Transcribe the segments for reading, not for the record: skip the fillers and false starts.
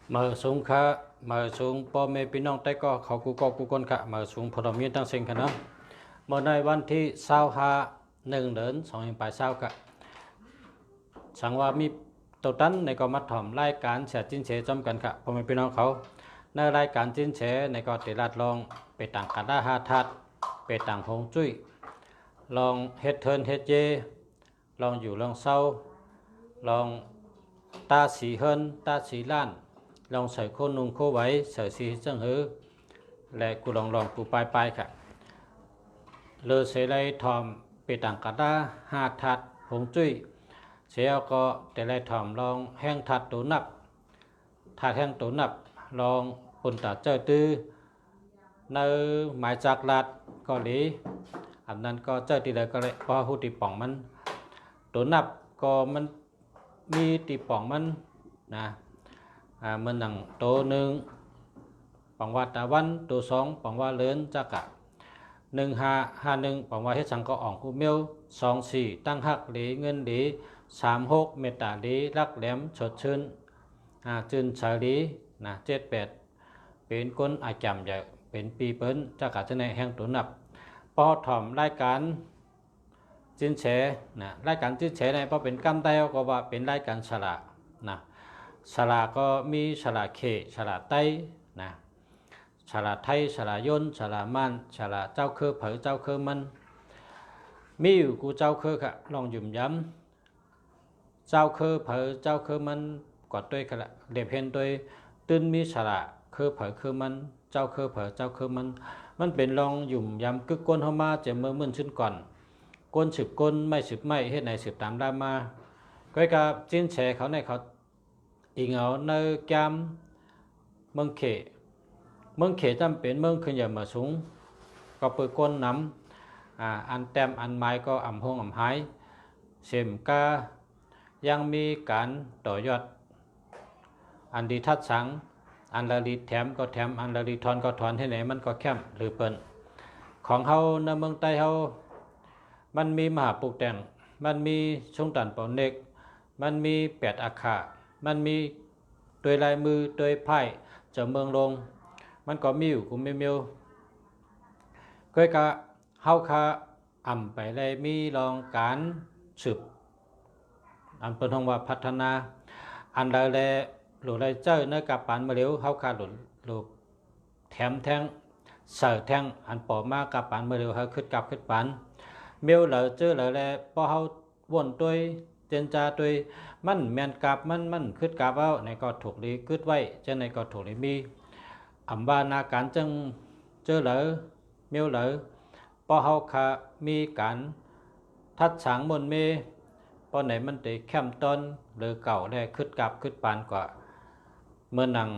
mở xuống khá mở xuốngพ่อแม่พี่น้องแต่ก็เขากูคนค่ะmở xuốngพอดมีตั้งสิ่งค่ะเนาะเมื่อในวันที่25 1 เดือน 2020ค่ะสังว่ามีตัวตั้นในก็มาถ่อมรายการเสียจินเฉจอมกันค่ะพ่อแม่พี่น้องเขาในรายการจินเฉในก็ติรัดลองไปต่างกันได้5 ทัดไปต่างหงจุ้ยลองเฮ็ดเทินเฮ็ดเยลองอยู่ลองเศร้าลองตาสีเฮินตาสีล้านลองใส่โคนุ่งโคไว้ใส่สีจังหือและกูลองกูไปค่ะเลอเสไลทอมไปต่างกันได้5 ทัดหงจุ้ยเสียก็แต่ไรถอมลองแห้งทัดตัวนับทัดแห้งตัวนับลองปุ่นตาเจอตื้อในหมายจากลาดก็หลีอันนั้นก็เจอตีเลยก็เลยพอหูตีป่องมันตัวนับก็มันมีตีป่องมันนะมันหนังตัวหนึ่งป่องว่าตะวันตัวสองป่องว่าเลินจักกะ1551ป่องว่าเฮ็ดสังก็อ่องกูเมียว24ตั้งหักหลีเงินหลี36เมตตาหลีรักแหลมสดชื่นจืนสาลีนะ78เป็นก้นอาจำใหญ่เป็นปีเปิ้นจักกะจะในแห่งตัวนับพอถ่อมรายการจินเฉนะรายการจินเฉในพอเป็นกำไตก็ว่าเป็นรายการฉลานะฉลาก็มีฉลาเขฉลาไตนะฉลาไทยฉลายนฉลามันฉลาเจ้าคือเผยเจ้าคือมันมีอยู่กูเจ้าคือค่ะลองหยุ่มย้ำเจ้าคือเผยเจ้าคือมันกอดด้วยกันละเรียบเห็นด้วยตื่นมีฉลาคือเผยคือมันเจ้าคือเผยเจ้าคือมันเป็นลองหยุ่มย้ำกึกก้นเข้ามาจะเมื่อมื่นขึ้นก่อนก้นสืบก้นไม่สืบไม่เฮ็ดไหนสืบตามได้มาก็กับจิ้นแฉเขาในเขาอีกเอาในแกมเมืองเขจำเป็นเมืองขึ้นอย่ามาสูงก็เปิดก้นน้ำอันแต้มอันไม้ก็อ่ำห้องอ่ำหายเสมกายังมีการต่อยอดอันดีทัดสังอันละลีแถมก็แถมอันละลีทอนก็ถอนให้ไหนมันก็แคมหรือเปิ้นของเฮาในเมืองใต้เฮามันมีมหาปลูกแต่งมันมีชงตันเป่าเนกมันมี8 อาคามันมีโดยลายมือโดยไพ่จะเมืองลงมันก็มีอยู่กูไม่มีก็กะเฮาคาอ่ำไปเลยมีรองการสืบอันเป็นห้องว่าพัฒนาอันใดแลหลุดไรเจ้าเนื้อกับปานมาเร็วเฮาคาหลุดแถมแทงเสือแทงอันปอมากับปานมาเร็วเฮาขึ้นกับขึ้นปานเมียวเหลือเจอเหลือแลพอเฮาวนตัวเจนจาตัวมันแมนกับมันขึ้นกับเอาในก็ถูกลีขึ้นไว้เจ้าในก็ถูกลีมีอัมบานาการจังเจอเหลือเมียวเหลือพอเฮาคามีการทัดฉางมนเมพอไหนมันได้แคมต้นหรือเก่าได้ขึ้นกับขึ้นปานกว่าเมื่อนัง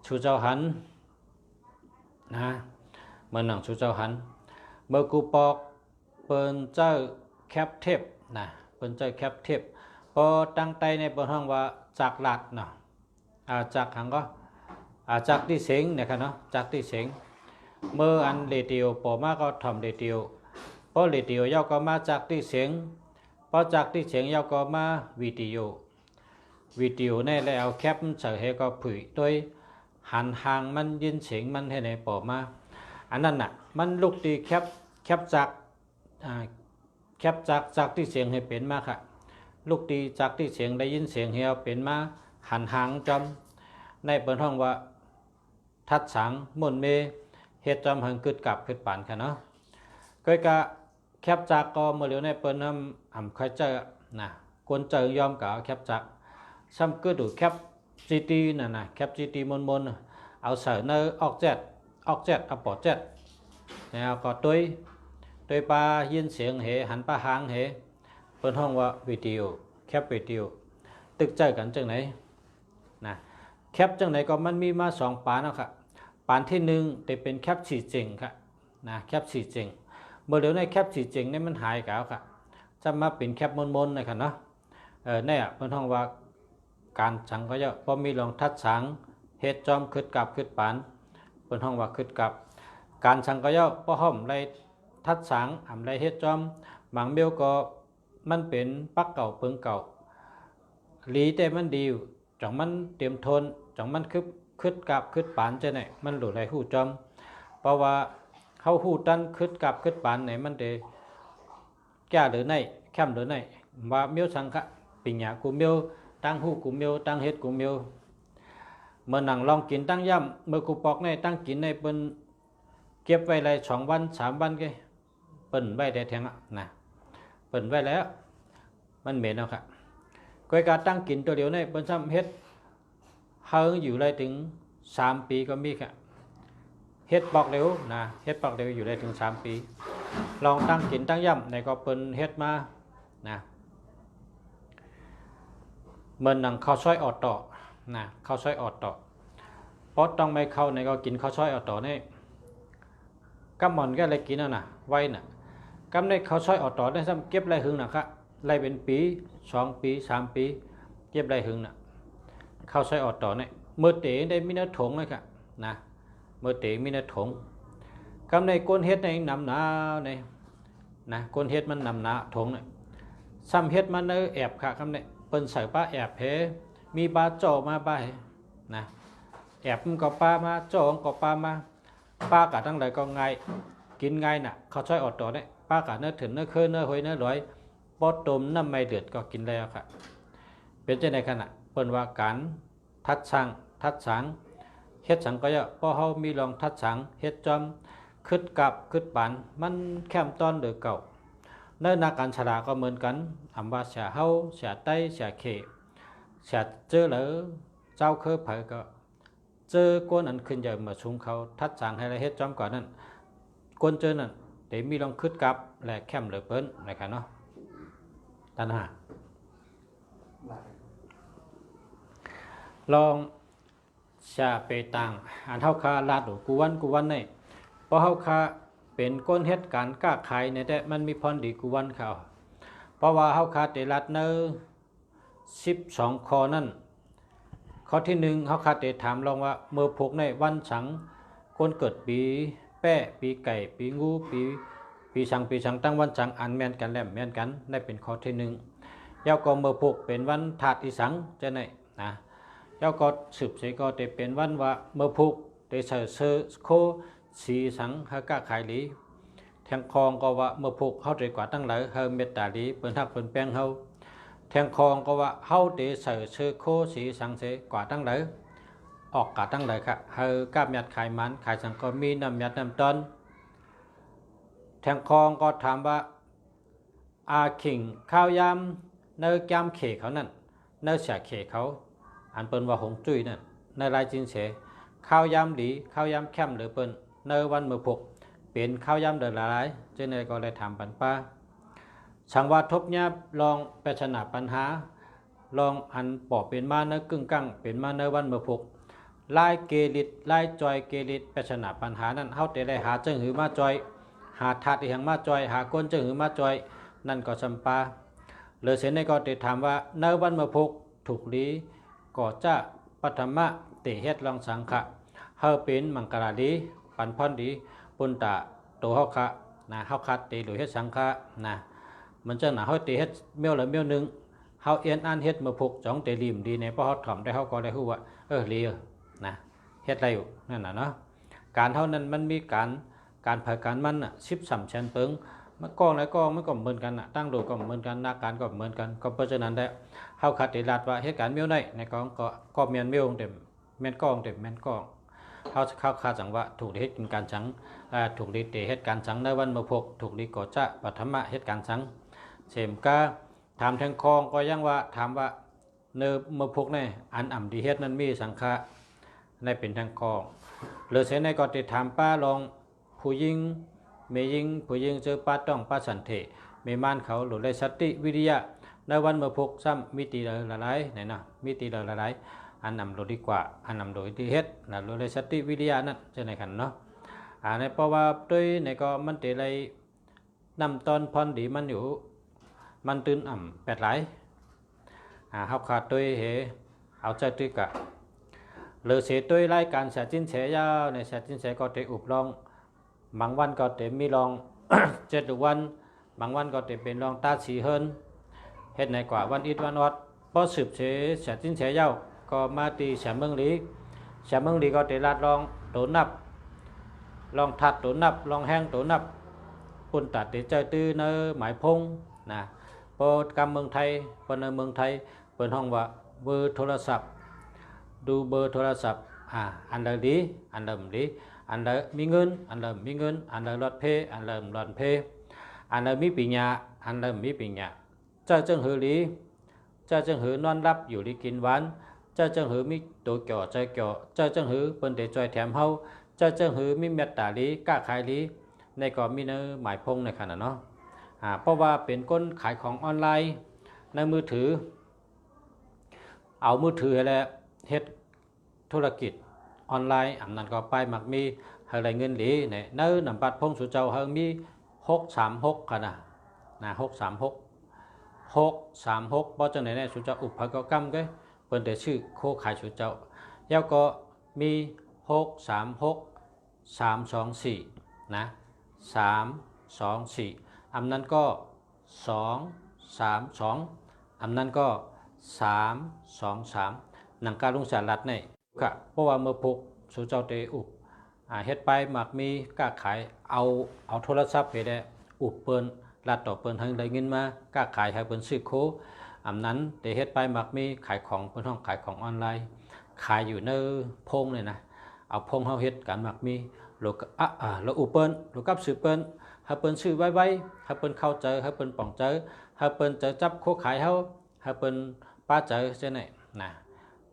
ชูเจ้าหันนะเมื่อนังชูเจ้าหันเมื่อกูปอกเปิ้นเจ้าแคบเทปนะเปิ้นเจ้าแคบเทปพอตั้งใจในเปิ้นห้องว่าจากหลัดเนาะจากหังก็จากที่เสียงนะครับเนาะจากที่เสียงเมื่ออันเรดิโอปอมาก็ทำเรดิโอพอเรดิโอยาวก็มาจากที่เสียงพอจากที่เสียงยาวก็มาวิดีโอในแล้วเอาแคปใส่ให้ก็ผุยโดยหันห่างมันยินเสียงมันให้ในปอมาอันนั้นน่ะมันลูกตีแคปจากที่เสียงให้เป็นมาค่ะลูกตีจากที่เสียงได้ยินเสียงให้เอาเป็นมาหันห่างจอมในเปิดห้องว่าทัดสังมนเมเฮ็ดจอมหังกึดกับขึ้นปานค่ะเนาะก็กะแคปจากก็เมื่อเหลียวในเปิ้นอ่ำค่อยเจอนะกวนเจอยอมกับแคปจากซ้ำก็ดูแคปจีตีน่ะแคปจีตีมนเอาใส่ในออกเจ็ดเอาปอดเจ็ดแล้วก็ตัวปลายินเสียงเหหันปลาหางเหเปิ้นห้องว่าวิดีโอแคปวิดีโอตึกใจกันจังไหนนะแคปจังไหนก็มันมีมา2 ปานแล้วค่ะปานที่1จะเป็นแคปสีจริงค่ะนะแคปสีจริงเมื่อเดี๋ยวในแคปสีจริงนี่มันหายแล้วค่ะจะมาเป็นแคปมนนะครับเนาะเนี่ยเพิ่นห้องว่าการสังก็จะพอมีลองทัดสังเฮ็ดจอมขึ้นกับขึ้นปานเพิ่นห้องว่าขึ้นกับการสังก็จะพอห้อมไรทัดสังอ่ำไรเฮ็ดจอมหมังเบี้ยวก็มันเป็นปักเก่าเปิงเก่าลีแต่มันดี จังมันเตรียมทนจังมันคึดกับคึดปานจะไหนมันหลุดไหลหูจอมเพราะว่าเขาหูตันคึดกับคึดปานไหนมันเดแก่หรือไหนแคมหรือไหนว่าเมียวสังฆะปิญญากูเมียวตั้งหูกูเมียวตั้งเฮ็ดกูเมียวเมื่อหนังลองกินตั้งย่ำเมื่อกูปอกในตั้งกินในเป็นเก็บไว้เลย2 วัน3 วันก็เปิ่นไว้ได้แทงอ่ะนะเปิ่นไว้แล้วมันเหม็นแล้วครับก้อยการตั้งกินตัวเดียวในเปิ้นซ้ำเฮ็ดเฮาอยู่ได้ถึง3 ปีก็มีครับเฮ็ดปอกเร็วนะเฮ็ดปอกเร็วอยู่ได้ถึง3 ปีลองตั้งกินตั้งย่ำในก็เปิ้นเฮ็ดมานะเมื่อหนังข้าวซอยออดต่อนะข้าวซอยออดต่อเพราะต้องไม่เข้าในก็กินข้าวซอยออดต่อนี่กำหมอนก็เลยกินน่ะไว้น่ะกำในข้าวซอยออดต่อได้ซ้ำเก็บไรหึงนะครับไรเป็นปี2 ปี3 ปีเก็บไรหึงน่ะข้าวซอยออดต่อนี่เมื่อเต๋ได้มีเนื้อถงเลยครับนะเมื่อเต๋มีเนื้อถงกำในก้นเฮ็ดในนำหนาในนะก้นเฮ็ดมันนำหนาถงเนี่ยซ้ำเฮ็ดมันเนื้อแอบค่ะกำในเปิ้นใส่ป้าแอบเพมีปลาโจมาป้านะแอบมันก็ปลามาโจงก็ปลามาปลากะทั้งหลายก็ง่ายกินง่ายน่ะข้าวซอยออดต่อเนี่ยปลากะเนื้อถึงเนื้อเคยเนื้อหอยเนื้อลอยปอดต้มน้ำไม่เดือดก็กินแล้วค่ะเป็นจังได๋ขณะเปิ้นว่าการทัดสังเฮ็ดสังก็เยอะพอเฮามีลองทัดสังเฮ็ดจอมคึดกับคึดปานมันแคมตอนหรือเก่าในนักการฉลาดก็เหมือนกันอำว่าเสียเฮาเสียไต้เสียเขเสียเจอแล้วเจ้าเคยเผยก็เจอกวนอันขึ้นใหญ่มาชุมเขาทัดสังให้ละเฮ็ดจอมก่อนนั้นกวนเจอนั่นได้มีลองคึดกับและแคมหรือเปิ้นนะครับเนาะตัณหาลองชาเปตังอันเฮาคาลาดกูวันในเพราะเฮาคาเป็นก้นเฮ็ดการก้าขายในแต่มันมีพรดีกูวันเขาเพราะว่าเฮาคาเตลัดเนอ12ข้อนั่นข้อที่1เฮาคาเตถามลองว่าเมื่อพกในวันสังคนเกิดปีแป้ปีไก่ปีงูปีสังตั้งวันสังอันแม่นกันแหลมแม่นกันได้เป็นข้อที่1ยาวก็เมื่อพกเป็นวันถาดอีสังจะไหนนะยาวก็สืบเสก็ได้เป็นวันว่าเมื่อพกได้เสือโคสีสังเฮากะขายหลีแทงคองก็ว่าเมื่อพกเฮาได้กว่าตั้งหลายเฮาเมตตาหลีเปิ้นฮักเปิ้นแป้งเฮาแทงคองก็ว่าเฮาได้เสือโคสีสังเสกว่าตั้งหลายออกกะตั้งหลายค่ะเฮากะยัดขายมันขายสังก็มีน้ำยัดน้ำต้นแทงคองก็ถามว่าอาขิงข้าวยำเนื้อแก้มเขเขานั่นเนื้อเสียเขเขาอันเปิ้นว่าหงจุ้ยนั่นในลายจินเสข้าวยำดีข้าวยำแคมหรือเปิ้นเนื้อวันมือพกเป็นข้าวยำเดือดหลายเจเนก็เลยถามปันป้าสังว่าทบยับลองไปชนะปัญหาลองอันปอบเป็นมาเนื้อกึ่งกั้งเป็นมาเนื้อวันมือพกลายเกลิดลายจอยเกลิดไปชนะปัญหานั้นเฮาแต่ได้หาเจิงหือมาจอยหาทัดอีหยังมาจอยหาก้นเจิงหือมาจอยนั่นก็จำปาเลยเสนในก็ติดถามว่าเนื้อวันมือพกถูกลีก็จะปัทมะเตเฮ็ดลองสังขะเฮาเป็นมังกรดีปันพรดีปุนตะโตเฮาคะนะเฮาคัดเตหรือเฮ็ดสังขะนะมันจังน่ะเฮาเตเฮ็ดเมียวละเมียวนึงเฮาเอียนอันเฮ็ดมือพกจ้องเตริมดีในเพราะเฮาถ่อมได้เฮาก็ได้ฮู้ว่าลีนะเฮ็ดอะไรอยู่นั่นน่ะเนาะการเท่านั้นมันมีการเผยการมันน่ะ13แสนเปิงมันกองไหนกองมันก็เหมือนกันน่ะตั้งโดก็เหมือนกันหน้าการก็เหมือนกันก็เพราะฉะนั้นได้เฮาคัดติลาดว่าเหตุการณ์เมียวในกองก็แม่นเมียวเต็มแม่นกองเต็มแม่นกองเฮาเข้าคาจังว่าถูกเฮ็ดกินการสังถูกดีเตเหตุการณ์สังในวันมะพกถูกดีก็จะปฐมะเหตุการณ์สังเสมกาถามแทงคองก็ยังว่าถามว่าเนมะพกในอันอ่ำดีเฮ็ดนั้นมีสังฆะในเป็นทางคองหรือเสในก็ติดถามป้าลองผู้หญิงเมยิงผู้หญิงเจอป้าต้องป้าสันเถเมมานเขาหรือได้สติวิริยะในวันมะพกซ้ำมิติละหลายไหนนะมิติละหลายอันนำโดยดีกว่าอันนำโดยที่เฮ็ดนะหรือได้สติวิริยะนั่นจะในขันเนาะในเพราะว่าด้วยในก็มันเตเลยนำตอนพรดีมันอยู่มันตื่นอ่ำแปดหลายเฮาขาดด้วยเหเอาใจด้วยกะหรือเสียด้วยรายการเสียจินเสียยาวในเสียจินเสียก็เตอุบลองบางวันก็เตมีลอง 7 วันบางวันก็เตเป็นลองตาสีเฮินเฮ็ดในกว่าวันอิดวันอดพอสืบเสียจินเสียยาว ก็มาตีแฉเมืองลีแฉเมืองลีก็เตลัดลองโตนับลองทัดโตนับลองแห้งโตนับปุ่นตัดเตใจตื้อเนอหมายพงนะโปรกรรมเมืองไทยปนเมืองไทยเปิดห้องว่าเบอร์โทรศัพท์ดูเบอร์โทรศัพท์อันใดดีอันเดิมดีอันใดมีเงินอันเดิมมีเงินอันใดรถเพอันเดิมรถเพอันใดมีปีญาอันเดิมมีปีญาเจ้าจึงหือลีเจ้าจึงหือนอนรับอยู่ลีกินหวานเจ้าจึงหือมีตัวเกี่ยวใจเกี่ยวเจ้าจึงหือเปิ้นได้จอยแถมเฮาเจ้าจึงหือมีเมตตาลีกล้าขายลีในก็มีเนื้อหมายพงในขณะเนาะเพราะว่าเป็นก้นขายของออนไลน์ในมือถือเอามือถือแล้วเฮ็ดธุรกิจออนไลน์อันนั้นก็ไปมักมีอะไรเงินหลีเนี่ยเนื้อนำบัตรพงสุเจ้าเฮามี636กันนะ636บ่จังไหนเนี่ยสุเจ้าอุปกรรมกรรมก็เปิ้นได้ชื่อโคขายสุเจ้าแล้วก็มี636 324นะ324อันนั้นก็232อันนั้นก็323หนังการลุงสารัดเนี่ยค่ะเพราะว่าเมื่อพกสุเจ้าเตอุบเฮ็ดไปมักมีกล้าขายเอาโทรศัพท์ไปได้อุบเปิ้นรัดต่อเปิ้นให้ได้เงินมากล้าขายให้เปิ้นซื้อโคอันนั้นเตเฮ็ดไปมักมีขายของเปิ้นห้องขายของออนไลน์ขายอยู่ในพงเลยนะเอาพงเฮาเฮ็ดกันมักมีโลกแล้วอุบเปิ้นโลกับซื้อเปิ้นให้เปิ้นซื้อไว้ให้เปิ้นเข้าใจให้เปิ้นป่องใจให้เปิ้นจะจับโคขายเฮาให้เปิ้นป้าใจจังได๋นะ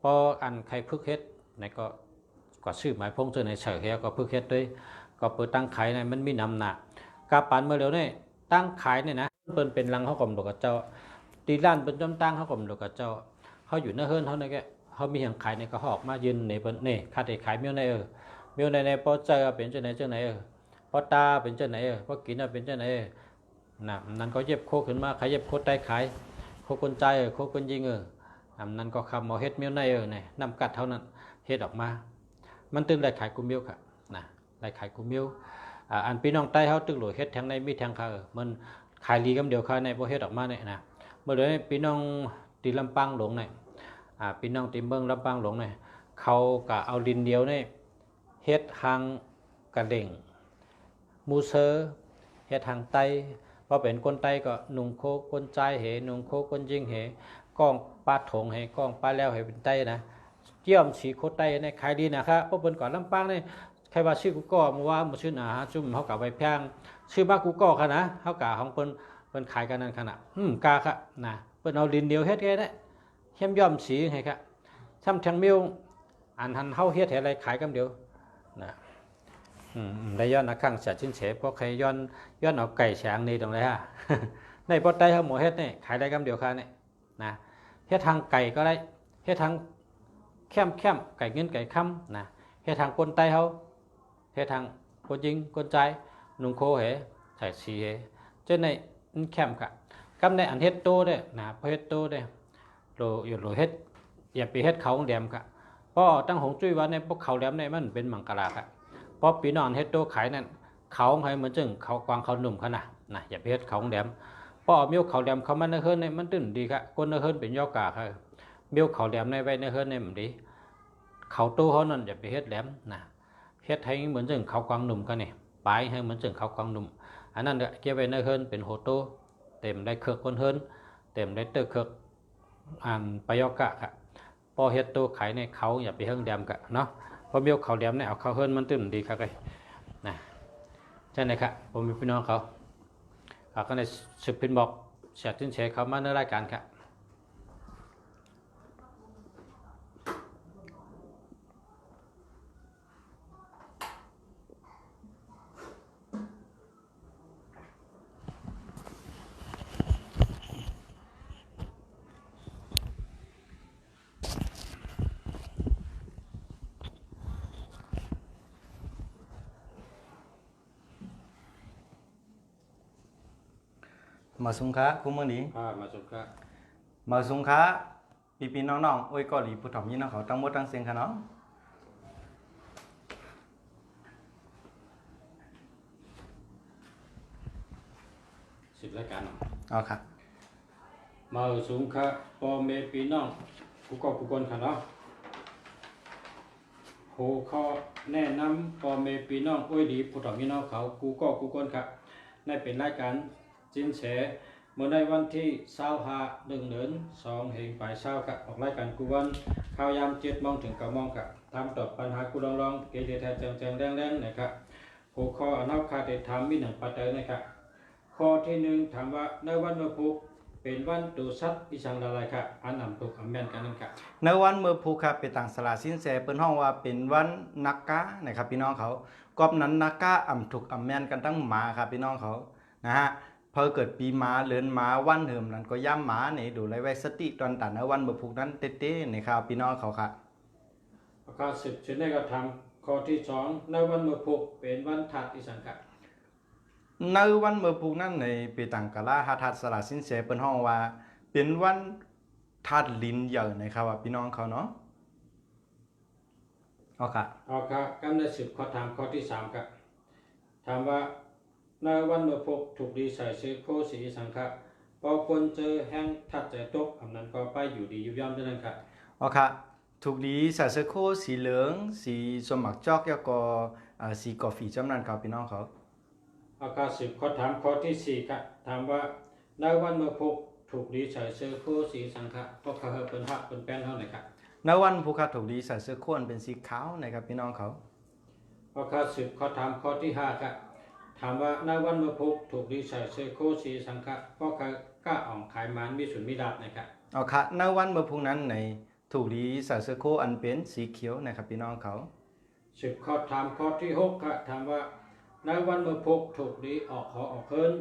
พออันใครพึกเฮ็ดในก็ซื้อหมายพงจังได๋เฉยก็พึกเฮ็ดด้วยก็เปิดตั้งขายในมันมีน้ำหนักกาปานเมื่อเร็วนี่ตั้งขายเนี่ยนะเปิ้นเป็นรังเฮาก็บ่กับเจ้าตีร้านเปิ้นจำตั้งเฮาก็บ่กับเจ้าเฮาอยู่ในเฮือนเฮานี่แกเฮามีหยังขายนี่ก็ออกมายืนในเปิ้นนี่ค่าได้ขายมีในมีในพอเจอเป็นจังได๋พอตาเป็นจังได๋พอกินเป็นจังได๋น่ะนั้นก็เย็บโคขึ้นมาขายเย็บโคได้ขายโคคนใจโคคนยิงอันนั้นก็คำเอาเฮ็ดมีในนี่นำกัดเท่านั้นเฮ็ดออกมามันตึงได้ขายกุมิวค่ะนะได้ขายกุมิวอันพี่น้องใต้เฮาตึกหลวยเฮ็ดทางในมีทางค่ะมันขายลีกำเดียวค่ะในบ่เฮ็ดออกมาเนี่ยนะเมื่อเดี๋ยวพี่น้องตีลำปางหลงเนี่ยพี่น้องตีเมืองลำปางหลงเนี่ยเขาก็เอาดินเดียวเนี่ยเฮ็ดทางกระเด่งมูเซอร์เฮ็ดทางไตพอเป็นคนไตก็นุ่งโคคนใจเหนุ่งโคคนยิงเหก้องปาถงเหก้องปาแล้วให้เป็นไตนะเกี่ยมสีโคไตในขายดีนะครับเพราะเพิ่นก่อนลำปางเนี่ยใครว่าชื่อกูก็มาว่าบ่ชื่อหนาจุ่มเฮากะไว้แพงชื่อบ้ากูก็ค่ะนะเฮากะของเพิ่นขายกันนั่นขนาดกาค่ะนะเพิ่นเอาดินเดียวเฮ็ดแค่นั้นเข้มย่อมสีให้ค่ะซ้ำแทงมิวอันหันเฮาเฮ็ดให้อะไรขายกันเดียวนะได้ย้อนนักขังเสียชิ้นเฉเพราะใครย้อนเอาไก่แฉงนี่ตรงไหนฮะในปอไตเฮาหมูเฮ็ดนี่ขายได้กำเดียวค่ะนี่นะเฮ็ดทางไก่ก็ได้เฮ็ดทางแคมไก่เงินไก่ค่ำนะเฮ็ดทางคนไตเฮาเฮ็ดทางคนยิงคนใจนุ่งโคเหใส่สีเหเจ้าในแคมกะกำในอันเฮ็ดโตได้นะพอเฮ็ดโตได้โลอยู่โลเฮ็ดอย่าไปเฮ็ดเขาแหลมกะเพราะตั้งหงจุ้ยว่าในพวกเขาแหลมในมันเป็นมังกรากะเพราะปีนอนเฮ็ดโตขายนั่นเขาให้เหมือนจึงเขากวางเขาหนุ่มขนาดนะอย่าไปเฮ็ดเขาแหลมเพราะมีเขาแหลมเขามันในเฮือนในมันตื่นดีกะคนในเฮือนเป็นยอกาค่ะมีเขาแหลมในไว้ในเฮือนในมันดีเขาโตเขานั่นอย่าไปเฮ็ดแหลมนะเฮ็ดให้เหมือนจึงเขากวางหนุ่มกันนี่ปลายให้เหมือนจึงเขากวางหนุ่มอันนั้นเก็บไว้ในเฮือนเป็นโหโตเต็มได้เคือกคนเฮือนเต็มได้เตอเคือกปยอกะค่ะพอเฮ็ดโตขายในเขาอย่าไปเฮือนแหลมกะเนาะพอมีเขาแหลมเนี่ยเอาเขาเฮือนมันตื่นดีค่ะไงนะใช่ไหมครับผมมีพี่น้องเขาก็ในสืบพินบอกเสียทิ้นเฉยเขามาในรายการครับมาสุงค้าคุ้มมือนี้มาสุขะมาสุงค้าปีน้องๆโอ้ยก็หลีผู้ถมยี่น้องเขาตั้งมดตั้งเสียงค่ะเนาะ10รายการเอาค่ะมาสุขะพ่อแม่พี่น้องกูก็กูคนค่ะเนาะ ผู้ข้อแนะนำพ่อแม่พี่น้องอ้วยดีผู้ถอพี่น้องเขากูก็กูคนครับในเป็นรายการจินแฉเมื่อในวันที่25 1 เดือน 2แห่งปลายเช้าครับออกรายการกูวันข่าวยาม7 โมงถึง 9 โมงครับทำตอบปัญหากูลองเกเรแท้แจงแรงนะครับผู้ข้ออนอบคาเดถามมี1ประเด็นนะครับข้อที่1ถามว่าในวันเมื่อพุกเป็นวันตุสัตอีสังละลายครับอันนำตุกอำแม่นกันนั่นครับ ในวันเมื่อภูครับเป็นต่างสลาสินแสเปิ้นห้องว่าเป็นวันนักกะนะครับพี่น้องเขากอบนั้นนักกะอ่ำถูกอ่ำแม่นกันตั้งหมาครับพี่น้องเขานะฮะพอเกิดปีหมาเลือนหมาวันเหิมนั้นก็ย่ำหมาเนี่ยดูไรไว้สติตอนตัดในวันเมื่อภูนั้นเต้ๆนะครับพี่น้องเขาครับ ข้อ10ชนได้กระทำข้อที่2ในวันเมื่อพุกเป็นวันถัดอีสังกัด ในวันเมื่อภูนั้นในปีต่างกะลาหาทัดสลาสินแสเปิ้นห้องว่าเป็นวันทัดลิ้นเหยอะนะครับว่าพี่น้องเขาเนาะเอาค่ะ เอาครับกำเนิด10ข้อถามข้อที่3ครับถามว่าในวันเมื่อพุกถูกดีใส่ซื้อโคสีอีสังกัดพอคนเจอแห้งทัดใจตกอำนั้นก็ไปอยู่ดีอยู่ย่อมด้วยนั่นครับ เอาค่ะถูกดีใส่เสื้อโค้ทสีเหลืองสีสมักจอกแล้วก็สีกาแฟจำนั้นครับพี่น้องเขา เอาครับ10ข้อถามข้อที่4ครับถามว่าในวันเมื่อพุกถูกดีใส่ซื้อโคสีอีสังกัดก็เขาเป็นหักเป็นแป้นเท่าไหร่ครับ ในวันผู้ค้าถูกดีใส่เสื้อโค้ทเป็นสีขาวนะครับพี่น้องเขา ข้อ10ข้อถามข้อที่5ครับถามว่าในวันเมื่อพุกถูกดีใส่เสื้อโคสีสังฆะก็กล้าอ่องขายมันมีส่วนมีดาบนะครับ เอาค่ะในวันเมื่อพวกนั้นในถูกดีใส่เสื้อโค้ทอันเป็นสีเขียวนะครับพี่น้องเขา 10ข้อถามข้อที่6ครับถามว่าในวันเมื่อพุกถูกดีออกขอออกเคิน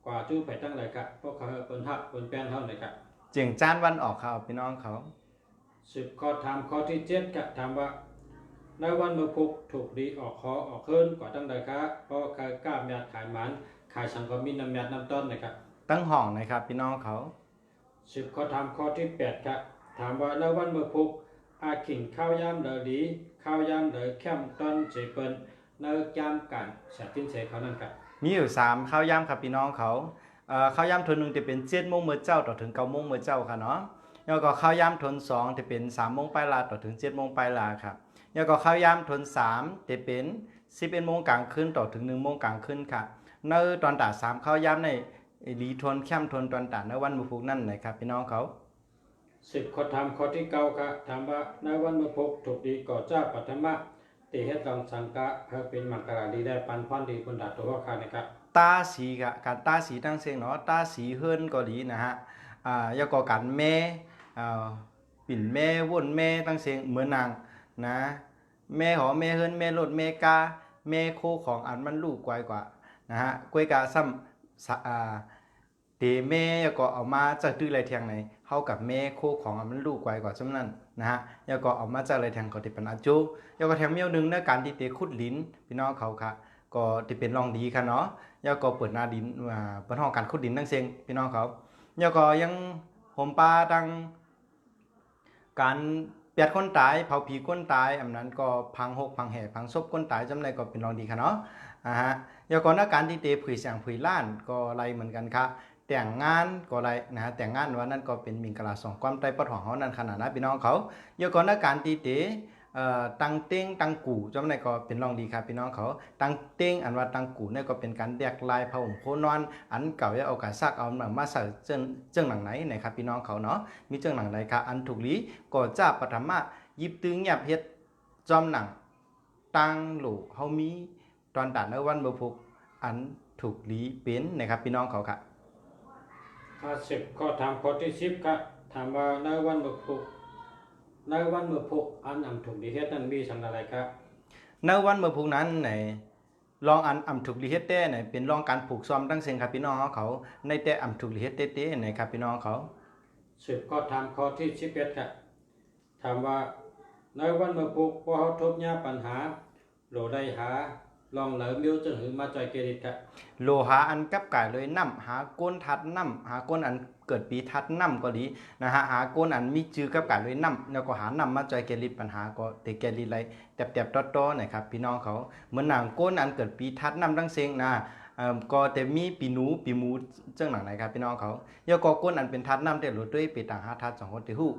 กว่าจู้ไปตั้งไหนครับพวกเขาเปิ้นหักเปิ้นแป้นเท่าไหร่ครับ เจียงจ้านวันออกครับพี่น้องเขา 10ข้อถามข้อที่7ครับถามว่าในวันเมื่อพุกถูกดีออกขอออกเคินกว่าตั้งไหนครับเพราะเขากล้าแมดขายมันขายสังคมมีน้ำแมดน้ำต้นนะครับ ตั้งห้องนะครับพี่น้องเขา 10ข้อถามข้อที่8ครับถามว่าในวันเมื่อพุกอาขิงข้าวยามเดอดีข้าวยามเดอแคมต้นเจเปิลเนอยามกันแสตินเสเขานั่นครับ มีอยู่3ข้าวย่ำครับพี่น้องเขาข้าวย่ำทนหนึ่งจะเป็น7 โมงเมื่อเจ้าต่อถึง9 โมงเมื่อเจ้าค่ะเนาะแล้วก็ข้าวย่ำทน2จะเป็น3 โมงปลายลาต่อถึง7 โมงปลายลาครับแล้วก็ข้าวย่ำทน3จะเป็น11 โมงกลางคืนต่อถึง1 โมงกลางคืนค่ะในตอนตา3ข้าวย่ำในลีทนแคมทนตอนตาในวันมุพุกนั่นนะครับพี่น้องเขา 10ข้อถามข้อที่9ครับถามว่าในวันเมื่อพุกถูกดีก่อเจ้าปัทมะติเฮ็ดลองสังกะเพื่อเป็นมังกรดีได้ปันพรดีบนดาตัวคานะครับ ตาสีกับการตาสีตั้งเสียงเนาะตาสีเฮิรนก็ดีนะฮะแล้วก็การแม่ปิ่นแม่ว่นแม่ตั้งเสียงเหมือนนางนะแม่หอแม่เฮิรนแม่รถแม่กาแม่โคของอันมันลูกกว่านะฮะกวยกาซ้ำเตแม่ก็เอามาจากตื้อไรเทียงไหนเข้ากับแม่โคของอันมันลูกกว่าจำนั้นนะฮะแล้วก็เอามาจากไรเทียงก็ที่เป็นอาจุแล้วก็แถมเมียวนึงในการที่เตขุดลิ้นพี่น้องเขาค่ะก็ที่เป็นรองดีค่ะเนาะแล้วก็เปิดหน้าดินเปิดห้องการขุดดินทั้งเสียงพี่น้องเขาแล้วก็ยังผมปลาดังการเปียดคนตายเผาผีคนตายอันนั้นก็พังหกพังแห่พังศพคนตายจำได้ก็เป็นรองดีค่ะเนาะฮะแล้วก็ในการที่เตะผือเสียงผือล้านก็ไรเหมือนกันค่ะแต่งงานก็ไรนะฮะแต่งงานวันนั้นก็เป็นมิงกะลาสองความใต้ปอดของเขานั่นขนาดนั้นพี่น้องเขาแล้วก็ในการที่เตะตังเต้งตังกู่จำได้ก็เป็นรองดีครับพี่น้องเขาตังเต้งอันว่าตังกู่นี่ก็เป็นการแดกลายผ้าห่มโพนอนอันเก่าจะเอาการซักเอามาใส่เจิ้งหนังไหนนะครับพี่น้องเขาเนาะมีเจิ้งหนังไหนครับอันถูกลีก็จะปฐมะยิบตึงหยับเฮ็ดจอมหนังตังหลูเฮามีตอนตัดในวันเบอร์พุกอันถูกลีเป็นนะครับพี่น้องเขาครับ 10ข้อถามข้อที่10ครับถามว่าในวันเมื่อพุกในวันเมื่อพุกอันนำถูกดีเฮ็ดนั้นมีสังอะไรครับ ในวันเมื่อพวกนั้นในลองอันอ่ำถูกลิเฮตเต้เนี่ยเป็นลองการผูกซ้อมตั้งเสียงครับพี่น้องเขาในแต่อ่ำถูกลิเฮตเต้ๆนะครับพี่น้องเขา10ข้อถามข้อที่11ครับถามว่าในวันเมื่อพุกพอเฮาทบยาปัญหาโหลได้หาลองเหลอมิวจึงหือมาจ่อยเกดิตครับ โลหะอันกับกายเลยน้ำหาก้นทัดน้ำหาก้นอันเกิดปีทัดน้ำก็ดีนะฮะหาก้นอันมีจือกับกายเลยน้ำแล้วก็หาน้ำมาจอยเกลิดปัญหาก็เตเกลิดไรแตบๆต้อๆนะครับพี่น้องเขาเหมือนหนังก้นอันเกิดปีทัดน้ำทั้งเสียงนะก็แต่มีปีหนูปีหมูเจ้าหนังไหนครับพี่น้องเขาแล้วก็ก้นอันเป็นทัดน้ำแต่หลุดด้วยปีต่างหาทัด2 คนที่หู้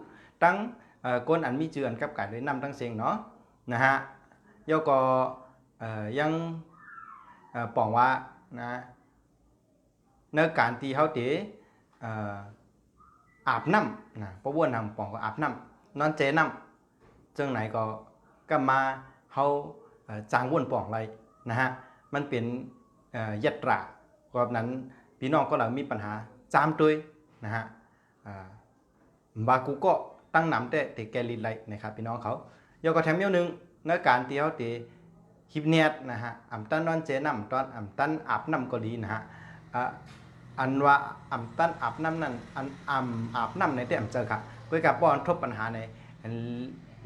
ตั้งก้นอันมีจืออันกับกายเลยน้ำทั้งเสียงเนาะนะฮะ แล้วก็ยังปองว่านะในการที่เขาเตะอาบน้ำนะเพราะว่านำปองก็อาบน้ำนอนเจน้ำจังไหนก็มาเขาจางว่นปองอะไรนะฮะมันเป็นยัตราเพราะนั้นพี่น้องก็เรามีปัญหาจามตัวนะฮะบากูก็ตั้งนำแต่แกลินไรนะครับพี่น้องเขายกก็แถมเมียวนึงในการที่เขาเตะฮิปเนียดนะฮะอ่ำตันนอนเจน้ำตอนอ่ำตันอาบน้ำก็ดีนะฮะอันว่าอ่ำตันอาบน้ำนั่นอันอาบน้ำในแต่อ่ำเจอค่ะก็กับป้อนทบปัญหาใน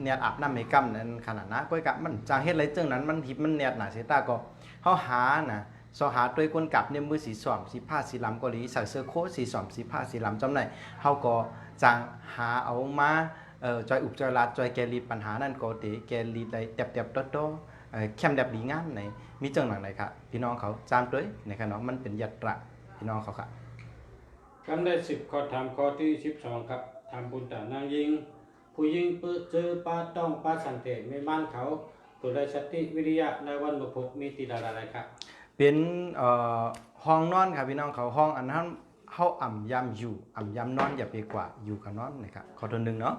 เนียดอาบน้ำไม่กำนั้นขนาดนั้นก็กับมันจางเฮ็ดไรเจ้านั้นมันหิบมันเนียดหนาเสียตาก็เขาหานะสอหาด้วยคนกับเนี่ยมือสีสอมสีผ้าสีลำก็ดีใส่เสื้อโค้ทสีสอมสีผ้าสีลำจำไหนเขาก็จางหาเอามาจอยอุบจอยลาดจอยแกลีปัญหานั่นก็เตะแกลีได้เต็บโตเข้มแบบดีงานในมีเจ้าหนังไหนครับพี่น้องเขาจามด้วยนะครับน้องมันเป็นยัตระพี่น้องเขาครับ คำได้10ข้อถามข้อที่12ครับทำบุญต่านางยิงผู้ยิงปื้อเจอป้าต้องป้าสันเตไม่มั่นเขาตัวได้สติวิริยะในวันบุพกมีตีดาอะไรครับเป็นห้องนอนครับพี่น้องเขาห้องอันนั้นเขาอ่ำยำอยู่อ่ำยำนอนอย่าไปกว่าอยู่กับนอนนะครับข้อทนหนึ่งเนาะ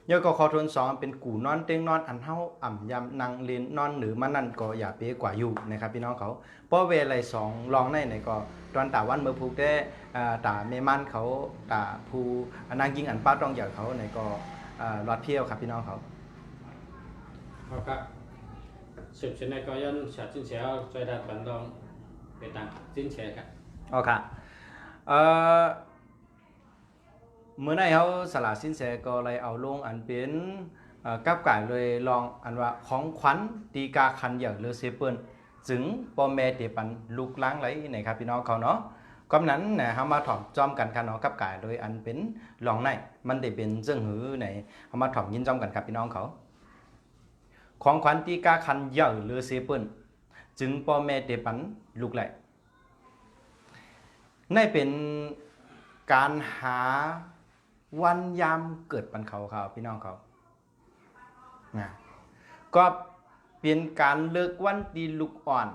แล้วก็ข้อทนสองเป็นกู่นอนเต็งนอนอันเขาอ่ำยำนั่งเล่นนอนหรือมันนั่นก็อย่าไปกว่าอยู่นะครับพี่น้องเขาเพราะเวลาสองลองในก็ตอนตาวันเมื่อพูกได้ตาเมมันเขาตาภูนางยิงอันป้าต้องอย่างเขาในก็รอดเพี้ยวครับพี่น้องเขาครับสืบเสนอก็ยันฉาจิ้นเสียวใจดัดบันดองไปต่างจิ้นเสียครับโอเคเมื่อไหร่เขาสละสินแสก็เลยเอาลงอันเป็นกับก่ายเลยลองอันว่าของขวัญตีกาคันอย่างเลอเซเปิลจึงปอแม่เตปันลูกล้างไหลนะครับพี่น้องเขาเนาะก็นั้นนะเขามาถ่อมจอมกันคันเนาะกับก่ายเลยอันเป็นลองในมันได้เป็นเรื่องหือในเขามาถ่อมยินจอมกันครับพี่น้องเขาของขวัญตีกาคันอย่างเลอเซเปิลจึงปอแม่เตปันลูกไหลในเป็นการหาวันยามเกิดปันเขาครับพี่น้องเขานะก็เป็นการเลิกวันตีลูกอ่อน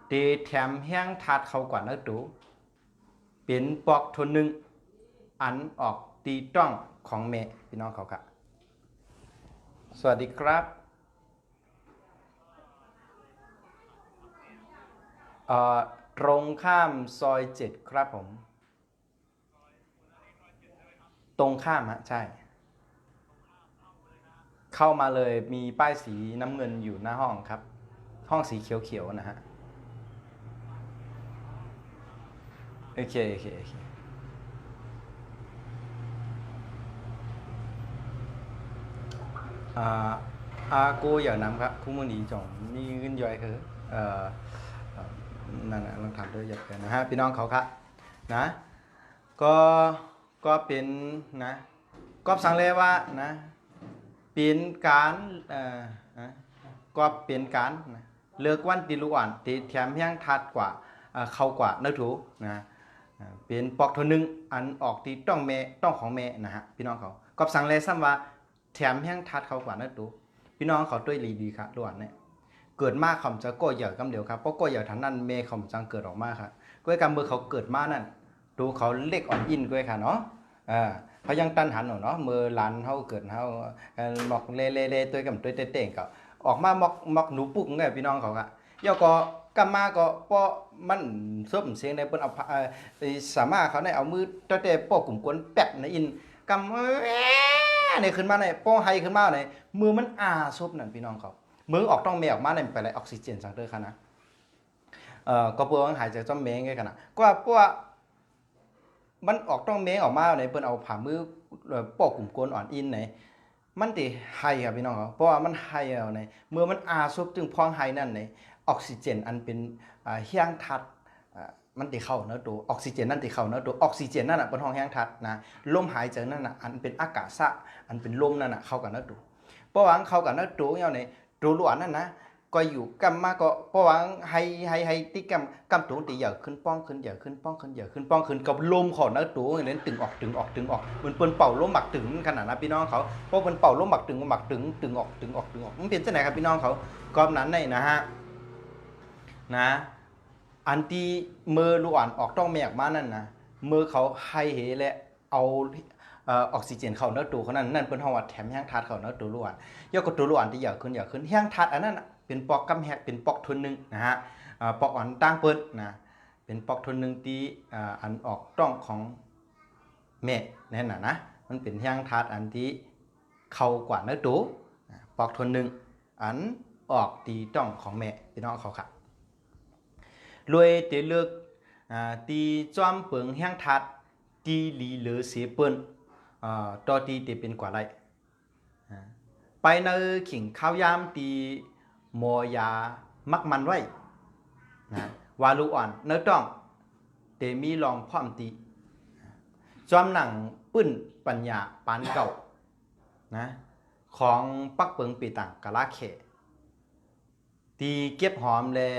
เตแถมแห้งทาดเขาก่อนนะตูเป็นปอกทนหนึ่งอันออกตีต้องของแม่พี่น้องเขาครับสวัสดีครับตรงข้ามซอย7ครับผมตรงข้ามฮะใช่เข้ามาเลยมีป้ายสีน้ำเงินอยู่หน้าห้องครับห้องสีเขียวๆนะฮะโอเคโกอย่างน้ำครับคู่มือนี้จ่องมีเงินย่อยคือนั่นนะลองถามด้วยอยากกันนะฮะพี่น้องเขาครับนะก็เป็นนะก็สั่งเลยว่านะเป็นการก็เป็นการนะเลิกวันตีลูกอ่อนตีแถมแห้งทัดกว่าเข้ากว่านึกถูกนะเป็นปอกทนหนึ่งอันออกตีต้องแม่ต้องของแม่นะฮะพี่น้องเขาก็สั่งเลยซ้ำว่าแถมแห้งทัดเข้ากว่านึกถูกพี่น้องเขาด้วยดีครับลูกอ่อนเนี่ยเกิดมาเขาจะก็เหย่อกำเดียวครับเพราะก็เหย่อทันนั้นเมย์เขาจังเกิดออกมาครับก็กำเมื่อเขาเกิดมานั่นดูเขาเล็กอ่อนอินก็ค่ะเนาะเขายังตันหันเนาะเมื่อหลานเขาเกิดเขาหมอกเล่ตัวกับตัวเต่งก็ออกมาหมอกหนูปุ๊กไงพี่น้องเขาอะย่อก็กำมาก็เพราะมันส้มเสียงในเปิ้นเอาสามารถเขาได้เอามือตัวแต่ป้อกลุ่มกวนแป๊บในอินกำในขึ้นมาในป้อไฮขึ้นมาในมือมันซบนั่นพี่น้องเขามือออกต้องเมย์ออกมาในไปไรออกซิเจนสังเตอร์ค่ะนะก็เพื่อหายใจจอมเมงไงกันนะก็เพราะว่ามันออกต้องเมงออกมาในเปิ้นเอาผ่ามือปอกกลุ่มกวนอ่อนอินไหนมันติไฮครับพี่น้องเขาเพราะว่ามันไฮเอาในเมื่อมันซุบจึงพองไฮนั่นในออกซิเจนอันเป็นเฮียงทัดมันติเข้าเนื้อตัวออกซิเจนนั่นติเข้าเนื้อตัวออกซิเจนนั่นเป็นห้องเฮียงทัดนะลมหายใจนั่นอันเป็นอากาศอันเป็นลมนั่นเข้ากับเนื้อตัวเพราะว่าเข้ากับเนื้อตัวเนี่ยในตัวล้วนนั่นนะ ก็อยู่กำมาก็เพราะว่าให้ที่กำตัวตีอย่าขึ้นป้องขึ้นอย่าขึ้นป้องขึ้นอย่าขึ้นป้องขึ้นกับลมของนักตัวอย่างนั้นตึงออกตึงออกตึงออกเหมือนเปิ้นเป่าลมหมักตึงขนาดนั้นพี่น้องเขาเพราะเปิ้นเป่าลมหมักตึงตึงออกตึงออกตึงออกมันเป็นจังไหนครับพี่น้องเขาก็นั้นได้นะฮะนะอันที่มือลูกอ่อนออกต้องแมกมานั่นนะมือเขาให้เหและเอาออกซิเจนเข้าเนื้อตัวเขานั่นเป็นห้องวัดแถมแห้งทัดเข้าเนื้อตัวล้วนยกกับตัวล้วนที่อยากขึ้นแห้งทัดอันนั้นเป็นปอกกำแหกเป็นปอกทุนหนึ่งนะฮะปอกอ่อนตั้งเปิ้ลนะเป็นปอกทุนหนึ่งที่อันออกต้องของแม่นั่นนะมันเป็นแห้งทัดอันที่เข้ากว่าเนื้อตัวปอกทุนหนึ่งอันออกตีต้องของแม่พี่น้องเขาค่ะรวยเตเลือกตีจอมเปิงแห้งทัดตีหลีเหลือเสียเปิ้ลต่อตีเตเป็นกว่าไรไปในขิงข้าวยามตีมอยามักมันไว้นะวาลูอ่อนเนื้อต้องเตมีลองพร้อมตีจอมหนังปื้นปัญญาปานเก่านะของปักเปิงปีต่างกะลาเขตีเก็บหอมและ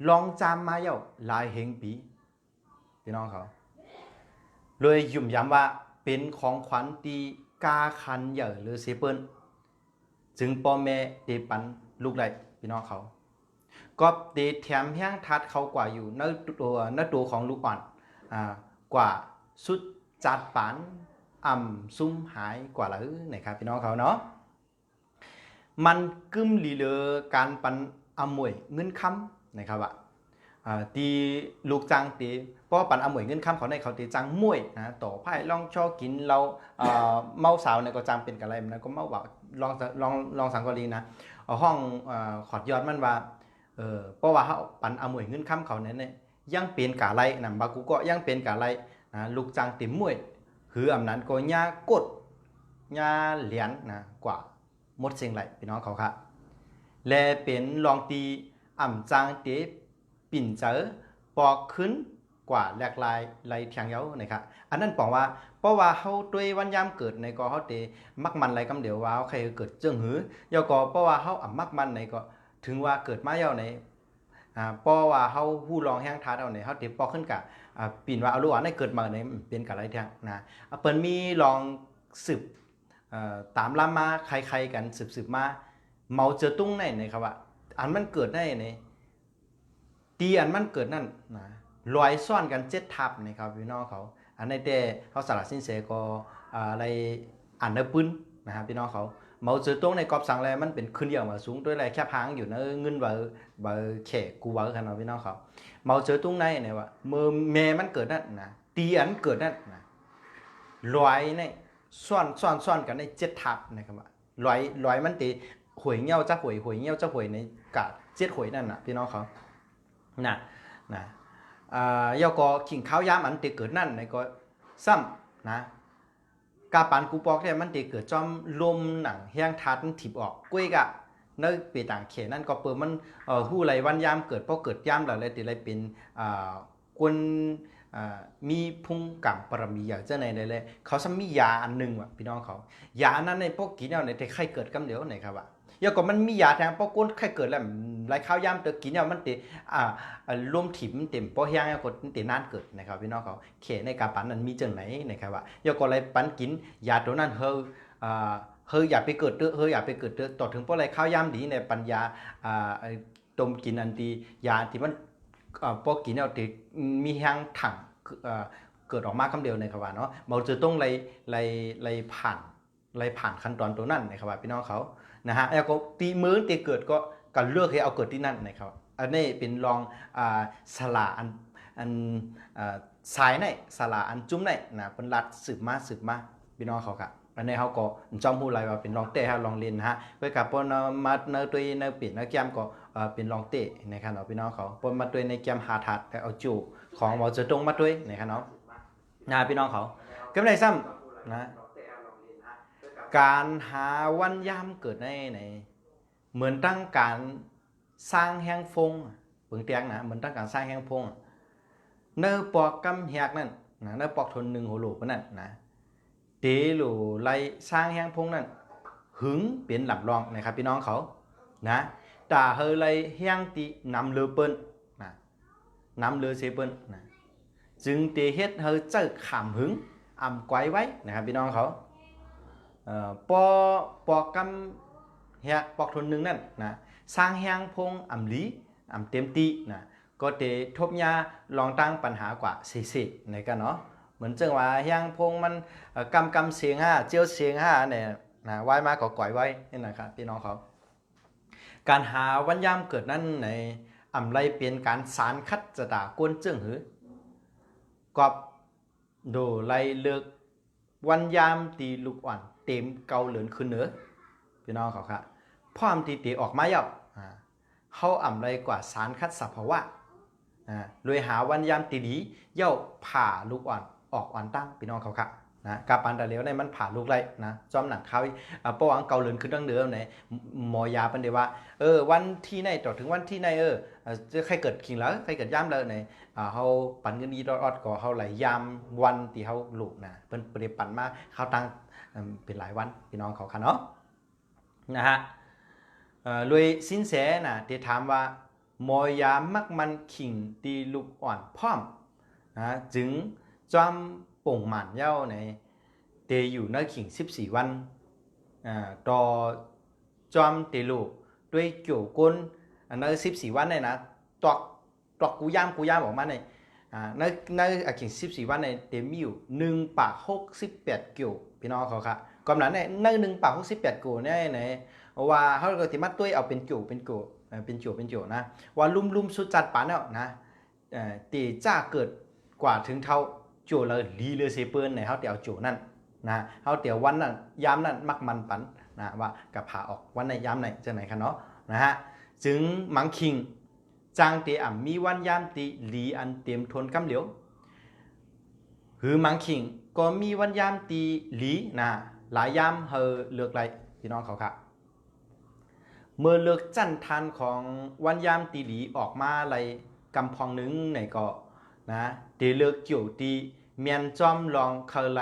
ลองจามมาเย่าลายเฮงปีพี่น้องเขาเลยยุ่มย้ำว่าเป็นของขวัญตีกาคันใหญ่หรือเซเปิลจึงพ่อแม่เตปันลูกไหลพี่น้องเขาก็เตแถมแห้งทัดเขากว่าอยู่ในตัวของลูกอ่อนกว่าสุดจัดปานซุ่มหายกว่าเลยนะครับพี่น้องเขาเนาะมันกึมหลีเลอการปันมวยเงินคำนะครับว่าตีลูกจังตีเพราะปันมวยเงินคำเขาในเขาตีจังมวยนะต่อไพ่ลองชอกินเราเมาสาวเนี่ยก็จังเป็นกันอะไรมันก็เมาว่าลองสังกอรีนะห้องขอดยอดมันว่าเพราะว่าเขาปันมวยเงินคำเขาเนี่ยยังเป็นกะไรนะบากูก็ยังเป็นกะไรลูกจังตีมวยคืออำนั้นก็ย่ากดย่าเหรียญนะกว่าหมดเสียงไหลพี่น้องเขาครับและเป็นลองตีจางเตปิ่นเจอปอกขึ้นกว่าแหลกลายไหลเทียงเย้านะครับอันนั้นบอกว่าเพราะว่าเขาด้วยวันยามเกิดในก็เขาเตมักมันไหลกำเดียวว่าใครเกิดเจิ้งหือยาก็เพราะว่าเขามักมันในก็ถึงว่าเกิดมาเย้าในเพราะว่าเขาผู้ลองแห้งท้าเอาในเขาเตปอกขึ้นกับปิ่นว่าเอาลูกอ่อนในเกิดมาในเป็นกับไรเทียงนะเปิ้นมีลองสืบตามล่ามาใครๆกันสืบมาเมาเจอตุ้งในนะครับว่าอันมันเกิดได้ในตีอันมันเกิดนั่นนะลอยซ่อนกัน7 ทับนะครับพี่น้องเขาอันในแต่เขาสารสินเสก็อะไรอันเนปืนนะครับพี่น้องเขาเมาเจอตุ้งในกอบสังแลมันเป็นขึ้นอย่างมาสูงด้วยอะไรแค่พังอยู่เนื้อเงินเบอแขกกูเบอขนาดพี่น้องเขาเมาเจอตุ้งในเนี่ยว่ามือเมมันเกิดนั่นนะตีอันเกิดนั่นนะลอยในซ่อนกันใน7 ทับนะครับว่าลอยมันตีหวยเงี้ยวจะหวยเงี้ยวจะหวยในกาด7 หวยนั่นนะพี่น้องเขานะยาก็ขิงข้าวยามอันตีเกิดนั่นในก็ซ้ำนะกาปันกูปอกเนี่ยมันตีเกิดจอมลมหนังแห้งทัดถีบออกกุ้ยกะในปีต่างเขนั่นก็เปิดมันหู้ไรวันยามเกิดเพราะเกิดยามหรืออะไรตีอะไรเป็นคนมีพุ่งกำปรมีอย่างเจ้าไหนเลยเขาซ้ำมียาอันหนึ่งว่ะพี่น้องเขายานั้นในพวกกินเอาในแต่ไข้เกิดกำเดียวไหนครับว่ะยาก็มันมียาแทงเพราะก้นไข้เกิดแล้วไรข้าวยามเตอกินเอามันเตรวมถิ่มเต็มเพราะแห้งก็เตนานเกิดนะครับพี่น้องเขาเขในกาปันนั้นมีจังไหนนะครับว่ายาก็ไรปันกินยาตัวนั้นเฮออย่าไปเกิดเด้ออย่าไปเกิดเด้อต่อถึงเพราะไรข้าวยามดีในปัญญาต้มกินอันที่ยาที่มันพอกินเอาที่มีแห้งถังเกิดออกมาคำเดียวในครับว่าเนาะเราจะต้องไล่ผ่านขั้นตอนตัวนั้นนะครับว่าพี่น้องเขานะฮะแล้วก็ตีมือตีเกิดก็เลือกให้เอาเกิดที่นั่นนะครับอันนี้เป็นลองสลาอันสายในสลาอันจุ้มในนะเป็นรัดสืบมาพี่น้องเขาครับอันนี้เขาก็จำพูดอะไรว่าเป็นลองเตะลองเรียนนะฮะเพื่อกับพอมาเนตัวในปิดในแก้มก็เป็นลองเตะนะครับเนาะพี่น้องเขาพอมาตัวในแก้มหาถัดเอาจูของเราจะตรงมาด้วยนะครับเนาะพี่น้องเขาก็ไม่ได้ซ้ำนะการหาวันยามเกิดในเหมือนตั้งการสร้างแห้งฟงเปิงเตียงนะเหมือนตั้งการสร้างแห้งฟงเนื้อปอกกำแหกนั่นนะเนื้อปอกทนหนึ่งหัวโหลกนั่นนะเตหลูไล่สร้างแห้งพงนั่นหึงเปลี่ยนหลับรองนะครับพี่น้องเขา นะตาเฮอเลยแห้งตีนำเลือเปิ้นนะนำเลือเสเปิ้นนะจึงเตเฮ็ดเฮอเจอขามหึงอ่ำไว้ไว้นะครับพี่น้องเขาปอกำเฮียปอกทนหนึ่งนั่นนะสร้างแห้งพงอ่ำลีอ่ำเต็มตีนะก็เตทบยาลองตั้งปัญหากว่าสิในกันเนาะเหมือนจังว่าแห้งพงมันกำเสียงเจียวเสียงเนี่ยนะไว้มาก็ก่อยไว้นี่นะครับพี่น้องเขาการหาวันยามเกิดนั้นในอ่ำไรเปลี่ยนการสารคัดจะด่ากวนจึงหือกอบโดไลเลือกวันยามตีลูกอ่อนเต็มเกาเหลือนขึ้นเหนือพี่น้องเขาค่ะพร้อมตีตีออกมาเยาเขาอ่ำไรกว่าสารคัดสภาวะเลยหาวันยามตีดีเย่าผ่าลูกอ่อนออกอ่อนตั้งพี่น้องเขาค่ะนะกาปันแต่เลี้ยวในมันผ่าลูกไรนะจอมหนังเขาป้อวังเกาเหลือนขึ้นตั้งเดิมไหนหมอยาเป็นเดียวว่าวันที่ไหนต่อถึงวันที่ไหนจะใครเกิดขิงแล้วใครเกิดย่ำเลยไหนเขาปั่นเงินดีรอดก็เขาไหลยามวันที่เขาลูกนะเป็นเปรียบปั่นมาเขาตั้งเป็นหลายวันพี่น้องเขาค่ะเนาะนะฮะเลยสินแสนะที่ถามว่าหมอยามักมันขิงตีลูกอ่อนพร้อมนะจึงจอมป่งหมันเย้าในเตอยู่ในขิง14วันต่อจอมเตลูกด้วยเกี่ยวก้นใน14วันเนี่ยนะตอกกูย่ามออกมาในขิง14วันในเตมีอยู่1 ปาก 68 เกี่ยวพี่น้องเขาค่ะก่อนนั้นใน1 ปาก 68 เกี่ยวในว่าเขาก็ติมาตุ้ยเอาเป็นเกี่ยวนะว่าลุ่มสุดจัดปานแล้วนะตีจ้าเกิดกว่าถึงเท่าโจเลยลีเลยเซเปิลในเขาเตียวโจนั่นนะเขาเตียววันนั้นยามนั้นมักมันปันนะว่ากับผ่าออกวันในยามไหนจะไหนคะเนาะนะฮะจึงมังคิงจางเตียมีวันยามตีลีอันเตรียมทนกำเหลียวหือมังคิงก็มีวันยามตีลีนะหลายยามเฮอเลือกไรพี่น้องเขาครับเมื่อเลือกจันทันของวันยามตีลีออกมาไรกำพองหนึ่งในก็นะเดเลือกเกี่ยวตีเมียนจอมลองเคยไล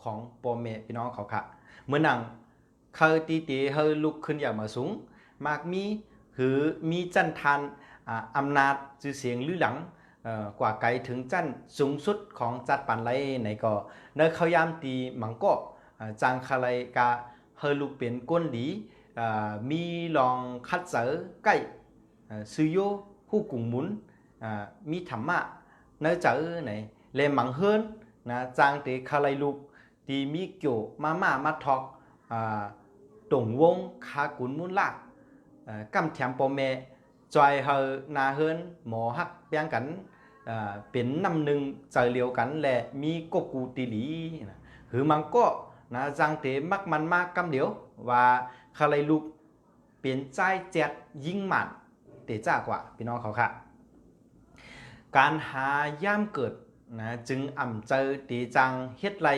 ของโปเมพี่น้องเขาค่ะเมื่อนังเคยตีเฮอลุกขึ้นอย่างมาสูงมากมีคือมีจันทันอำนาจชื่อเสียงลือหลังกว่าไกลถึงจันสูงสุดของจัดปันไลในก็เนื้อเขายามตีมังก็จางคาไลกาเฮอลุกเป็นก้นดีมีลองคัดเสอใกล้ซื้อโยผู้กุ่งหมุนมีธรรมะเนื้อเจอไหนเลมังเฮิรนนะจางตีคาไลลุกตีมีเกี่ยวมาทอกตงวงคากุนมุนลากกำแถมปอเมจอยเฮอนาเฮิรนหมอฮักเปียงกันเป็นน้ำหนึ่งใจเลียวกันและมีกกูตีหลีหรือมังก็นะจางตีมักมันมากกำเดียวว่าคาไลลุกเป็นใจแจ็ดยิ่งหมันเตจ้ากว่าพี่น้องเขาค่ะการหาย่ามเกิดนะจึงอ่ำเจอตีจังเฮ็ดไร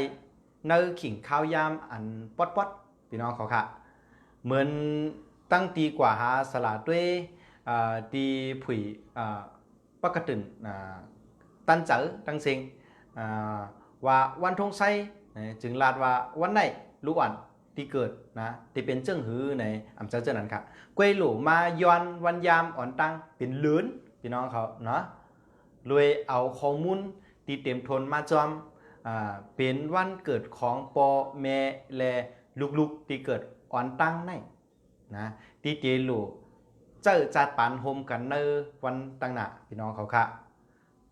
เนื้อขิงข้าวยามอันป๊อดพี่น้องเขาค่ะเหมือนตั้งตีกว่าหาสลัดด้วยตีผุยปกติตั้นเจอตั้งเสียงว่าวันทงไซจึงลาดว่าวันไหนลูกอ่อนที่เกิดนะที่เป็นเจิ้งหือในอ่ำเจอนั้นค่ะกวยหลูมาย้อนวันยามอ่อนตั้งเป็นลื้นพี่น้องเขาเนาะรวยเอาข้อมูลที่เต็มทนมาจอมเป็นวันเกิดของปอแม่และลูกๆที่เกิดอ่อนตั้งในนะที่เจลูเจ้าจัดปานโฮมกันเนอวันตั้งหน้าพี่น้องเขาค่ะ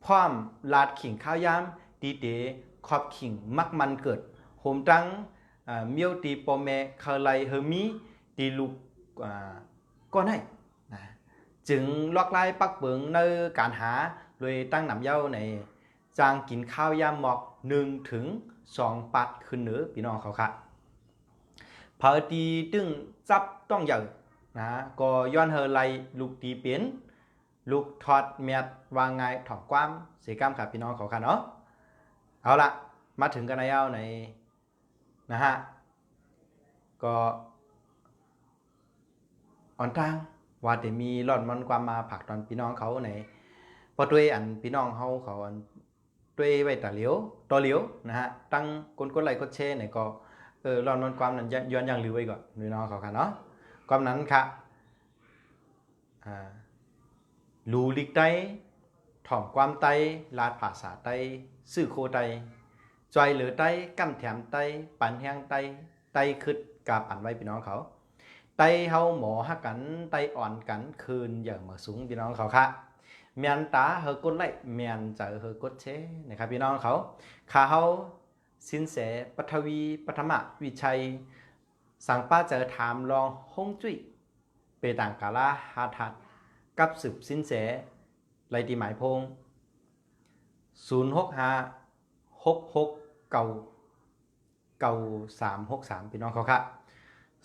พร้อมลาดขิงข้าวยามตีเตขอบขิงมักมันเกิดโฮมตั้งเมียวตีปอแม่เคยไลเฮมีตีลูกก็ได้นะจึงลอกไล่ปักเบิงในการหาโดยตั้งนำเย้าในจางกินข้าวยามหมอก1 ถึง 2 ปัดขึ้นเหนือพี่น้องเขาค่ะพอตีตึงจับต้องอย่างนะก็ย้อนเฮอไลลูกตีเปลี่ยนลูกถอดเมียดวางไงถอดความเสียกรรมค่ะพี่น้องเขาค่ะเนาะเอาละมาถึงกันในเย้าในนะฮะก็อ่อนตั้งว่าแต่มีหลอดมันความมาผักตอนพี่น้องเขาในพอด้วยอันพี่น้องเขาอันด้วยไว้ต่อเหลียวนะฮะตั้งกดไลค์กดแชร์เนี่ยก็หลอดมันความนั้นย้อนยังลือไว้ก่อนพี่น้องเขาค่ะเนาะความนั้นค่ะ ลูลิกไตถ่อมความไตลาดภาษาไตซื่อโคไตจอยเหลือไตกำแถมไตปันแห้งไตไตคึดกาปันไว้พี่น้องเขาไตเฮาหมอฮักกันไตอ่อนกันคืนอย่างมาสูงพี่น้องเขาค่ะเมียนตาเฮอกดไล่เมียนเจอเฮอกดเชนะครับพี่น้องเขาขาเฮาสินแสปัทวีปัทมะวิชัยสังป้าเจอถามลองห้องจุ้ยเปต่างกาลาฮาทัดกับสืบสินแสไรตีหมายพง065669363พี่น้องเขาค่ะ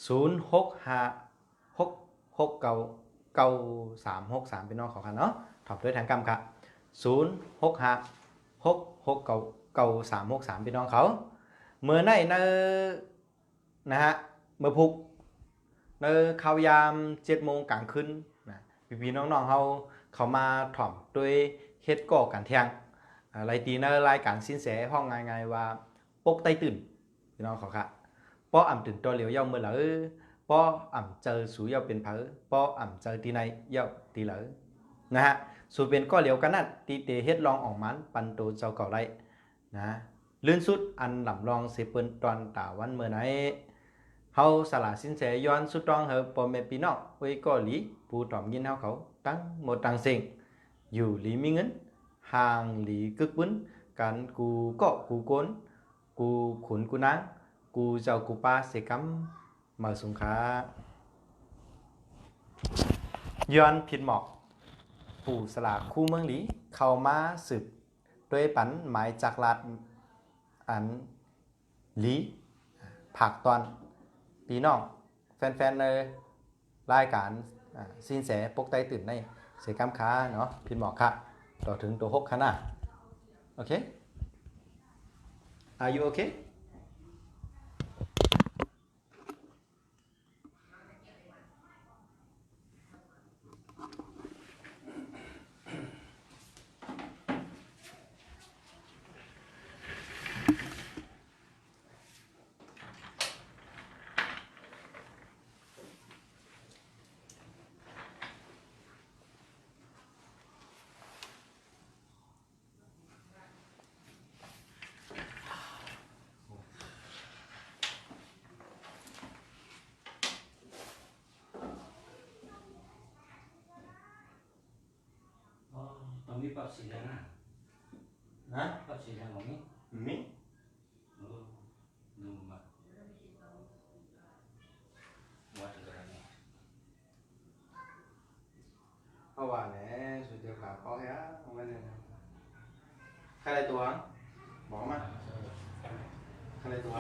065669363พี่น้องเขาค่ะเนาะถอบด้วยทางกรรมค่ะ065669363พี่น้องเขาเมื่อในนะฮะเมื่อพุกในข่าวยาม7 โมงกลางคืนนะพี่น้องๆเขามาถ่อมด้วยเฮ็ดก่อกันเที่ยงอะไรตีในรายการสินแสห้องง่ายๆว่าปกไตตื่นพี่น้องเขาค่ะป้ออ่ำตื่นตัวเหลียวเย้าเมื่อไหร่ป้ออ่ำเจอสูเย้าเป็นเผอป้ออ่ำเจอตีในเย้าตีเหลอนะฮะสูเป็นก็เหลียวกันนั่นตีเตเฮ็ดลองออกมันปันโตเจ้าเก่าไรนะลื่นสุดอันหล่ำลองเสเปิ้นตอนตาวันเมื่อไหนเฮาสละสินแสย้อนสุดต้องเฮาปอแม่พี่น้องไว้ก็หลีผู้ตอมยินเฮาเขาตั้งหมดตังเซ็งอยู่หลีมีเงินห่างหลีกึกบึ้นกันกูก็กูโกนกูขุนกูนางกูเจ้ากูป้าเสกัมมาสงขาย้อนผิดหมอกผู้สลากคู่เมืองหลีเข้ามาสืบด้วยปันหมายจากลาดอันหลีผักตอนพี่น้องแฟนๆเลยรายการสินแสปกไตตื่นในเสกัมค้าเนาะผิดหมอกค่ะต่อถึงตัว6ขนาดโอเค Are you okay ตอนนี้ปรับสีแดงนะ นะ ปรับสีแดงตรงนี้ มิ ดูมาวัดอะไรนี่ เพราะว่าแหน่สุดเดียวขาเขาแฮะเอาไว้เลยนะใครได้ตัวบอกมาใครได้ตัวว่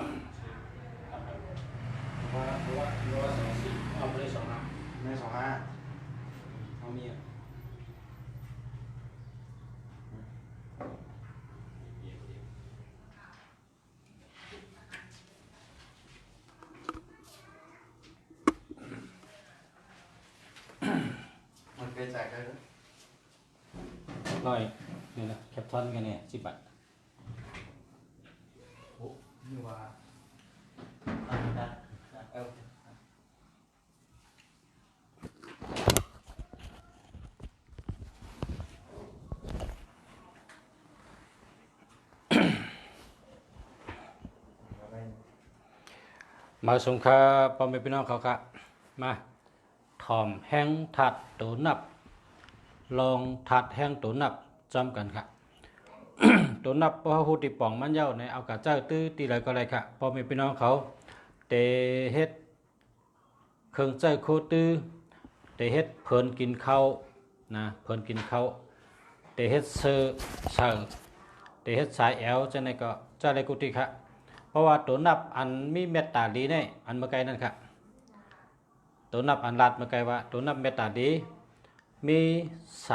า24เอาไปเลย2 ไม่25เขามีอ่ะมันเคยแจกได้ด้วย ร้อยนี่นะแคปทอนกันเนี่ย10 บาท โอ้นี่ว่า ได้ เออมาสงคราปอมพี่น้องเขาค่ะมาถ่อมแห้งถัดตูนับลองถัดแห้งตูนับจำกันค่ะ ตูนับพระหูติป่องมันเย้าในเอากาเจ้าตื้อตีไรก็ไรค่ะปอมพี่น้องเขาเตเฮ็ดเครื่องใจโคตื้อเตเฮ็ดเพลินกินข้าวนะเพลินกินข้าวเตเฮ็ดเซอร์เชิงเตเฮ็ดสายแอลจะในก็จะไรกุติค่ะเพราะว่าตัวนับอันมีเมตตาดีเนี่ยอันเมื่อไกลนั่นค่ะตัวนับอันลัดเมื่อไกลว่าตัวนับเมตตาดีมี3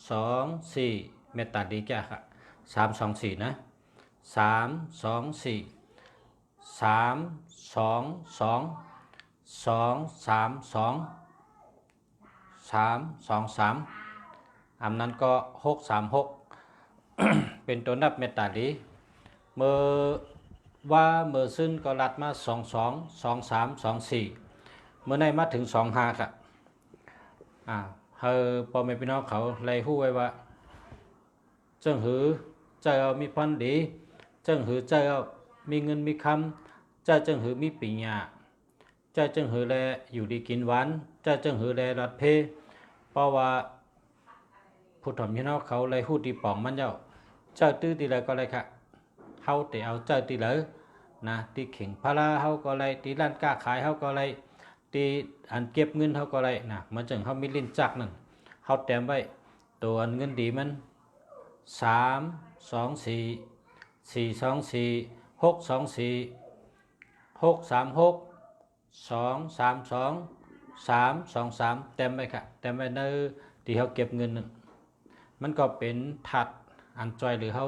2 4เมตตาดีแก่ค่ะ3 2 4นะ3 2 4 3 2 2 2 3 2 3 2 3อันนั้นก็6 3 6 เป็นตัวนับเมตตาดีเมื่อว่าเมื่อซึ่งก็รัดมา2 2 2 3 2 4เมื่อในมาถึง2 5ค่ะ เฮอพ่อแม่พี่น้องเขาเลยฮู้ไว้ว่าเจังหือเจ้ามีพันดีเจังหือเจ้ามีเงินมีคำเจ้าจังหือมีปีญาเจ้าจังหือแลอยู่ดีกินหวานเจ้าจังหือแลรัดเพเพราะว่าผู้ถ่อมพี่น้องเขาเลยฮู้ตีป่องมันเจ้าตื้อตีเลยก็เลยค่ะเฮาแต่เอาเจ้าตีเลยนะตีเข่งพาราเฮาก็เลยตีร้านค้าขายเฮาก็เลยตีอันเก็บเงินเฮาก็เลยนะมันจังเฮามีลิ้นจักนั่นเฮาแต้มไว้ตัวอันเงินดีมัน3 2 4 6 2 4 6 3 6 2 3 2 3เต็มไปค่ะเต็มไปในที่เขาเก็บเงินนั่นมันก็เป็นถัดอันจอยหรือเขา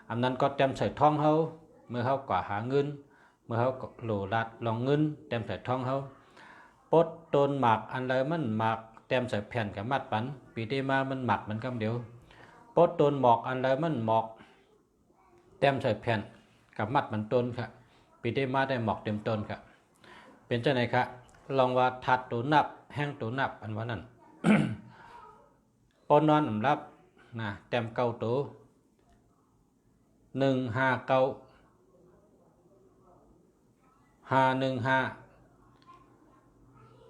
อันนั้นก็เต็มใส่ท้องเขาเมื่อเขากว่าหาเงินเมื่อเขาโหลดัดลองเงินเต็มใส่ท้องเขาปดต้นหมักอันเลยมันหมักเต็มใส่แผ่นกับมัดปันปีที่มามันหมักมันคำเดียวปดต้นหมอกอันเลยมันหมอกเต็มใส่แผ่นกับมัดมันต้นค่ะปีที่มาได้หมอกเต็มต้นค่ะเป็นเจ้าไหนคะลองว่าถัดตัวนับแห้งตัวนับอันว่านั้น ปนอนอำรับนะเต็มเก้าตัว159 515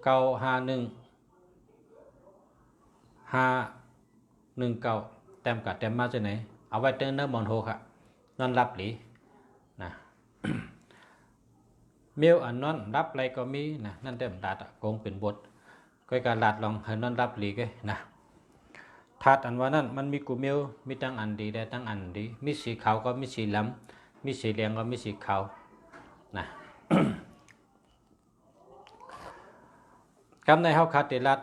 951 519เต็มกับเต็มมาจากไหนเอาไว้เติมเนื้อมอนโฮค่ะนอนรับหลีนะ เมียวอันนอนรับอะไรก็มีนะนั่นเต็มดัดโกงเป็นบทก็การลาดลองให้นอนรับหลีก็นะถาดอันว่านั้นมันมีกูเมียวมีตั้งอันดีได้ตั้งอันดีมีสีขาวก็มีสีล้ำมีสีเหลืองก็มีสีขาวนะ กำในเฮาคาติรัด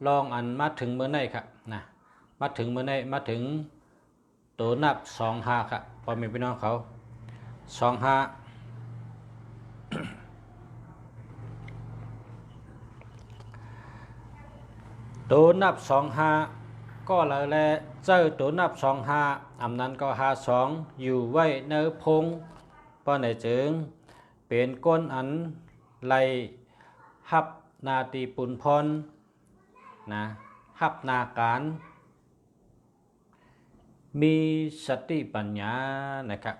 ลองอันมาถึงเมื่อไหร่ครับนะมาถึงเมื่อไหร่มาถึงตัวนับ25ครับพอมีพี่น้องเขา25ตัวนับ25ก็เลยแลเจอตัวนับ25อำนั้นก็52อยู่ไว้ในพงป้อไหนจึงเป็นก้นอันไล่ฮับนาตีปุนพรนะฮับนาการมีสติปัญญานะครับ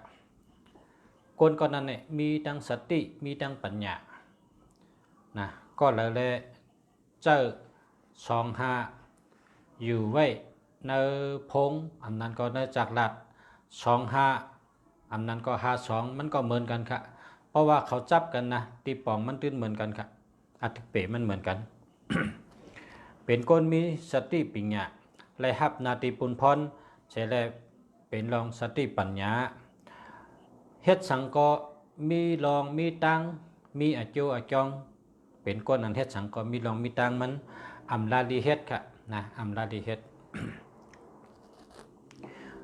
คนก่อนนั้นเนี่ยมีทั้งสติมีทั้งปัญญานะก็เลยเจอ25อยู่ไว้ในพงอันนั้นก็ในจากหลัด25อันนั้นก็52มันก็เหมือนกันค่ะเพราะว่าเขาจับกันนะตีป่องมันตื้นเหมือนกันค่ะอัติเปมันเหมือนกัน เป็นคนมีสติปัญญาและฮับนาตีปุนพรใช่แล้วเป็นรองสติปัญญาเฮ็ดสังก็มีรองมีตังมีอโจอจองเป็นคนอันเฮ็ดสังก็มีรองมีตังมันอำลาดีเฮ็ดค่ะนะอำลาดีเฮ็ด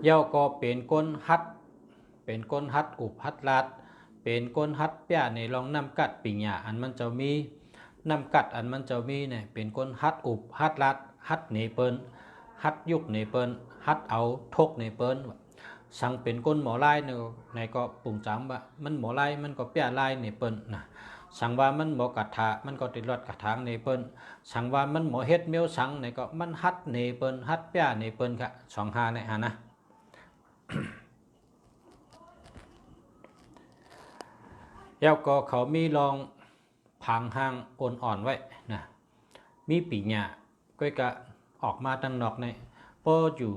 เย้าก็เป็นคนฮัดเป็นคนฮัดอุบฮัดลาดเป็นคนฮัดเปียในรองน้ำกัดปิญญาอันมันจะมีน้ำกัดอันมันจะมีเนี่ยเป็นคนฮัดอุบฮัดลาดฮัดเนเปิลฮัดยุกเนเปิลฮัดเอาทกเนเปิลสั่งเป็นคนหมอไล่ในก็ปุ่งจำว่ามันหมอไล่มันก็เปียไล่เนเปิลนะสั่งว่ามันหมอกระถามันก็ติดรถกระถางเนเปิลสั่งว่ามันหมอเฮ็ดเมียวสั่งในก็มันฮัดเนเปิลฮัดเปียเนเปิลค่ะ25เนี่ยฮะนะ แล้วก็เขามีลองพังห้างอ่อนๆไว้นะมีปีหญ้าก็จะออกมาตั้งนอกเนี่ยพออยู่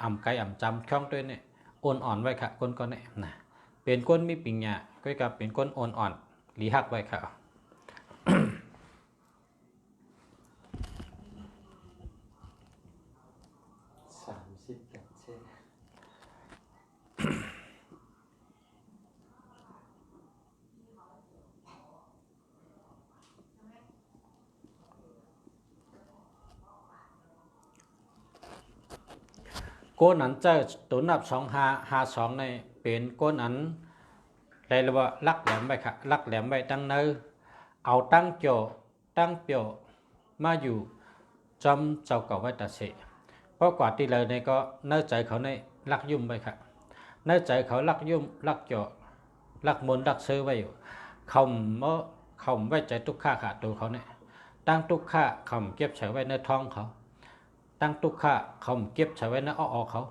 อ่ำไกลอ่ำจำช่องด้วยเนี่ยอ่อนๆไว้ค่ะคนก็เนี่ยนะเป็นก้นมีปีหญ้าก็จะเป็นก้นอ่อนๆหลีหักไว้ค่ะ ก้นอันเจอตัวนับ2552ในเป็นก้นอันเรียกว่าลักแหลมไว้ค่ะลักแหลมไว้ตั้งเนื้อเอาตั้งโจตั้งเปียวมาอยู่จำเจ้าเก่าไว้ตัดเสเพราะกว่าที่เลยในก็เนื้อใจเขาในลักยุ่มไว้ค่ะเนื้อใจเขาลักยุ่มลักโจลักมนลักซื้อไว้อยู่เขาไว้ใจทุกข้าขาดตัวเขาเนี่ย ตั้งทุกข้าเขาเก็บใส่ไว้ในท้องเขาตั้งทุกข้าเขาเก็บใส่ไว้ในอ้อเขา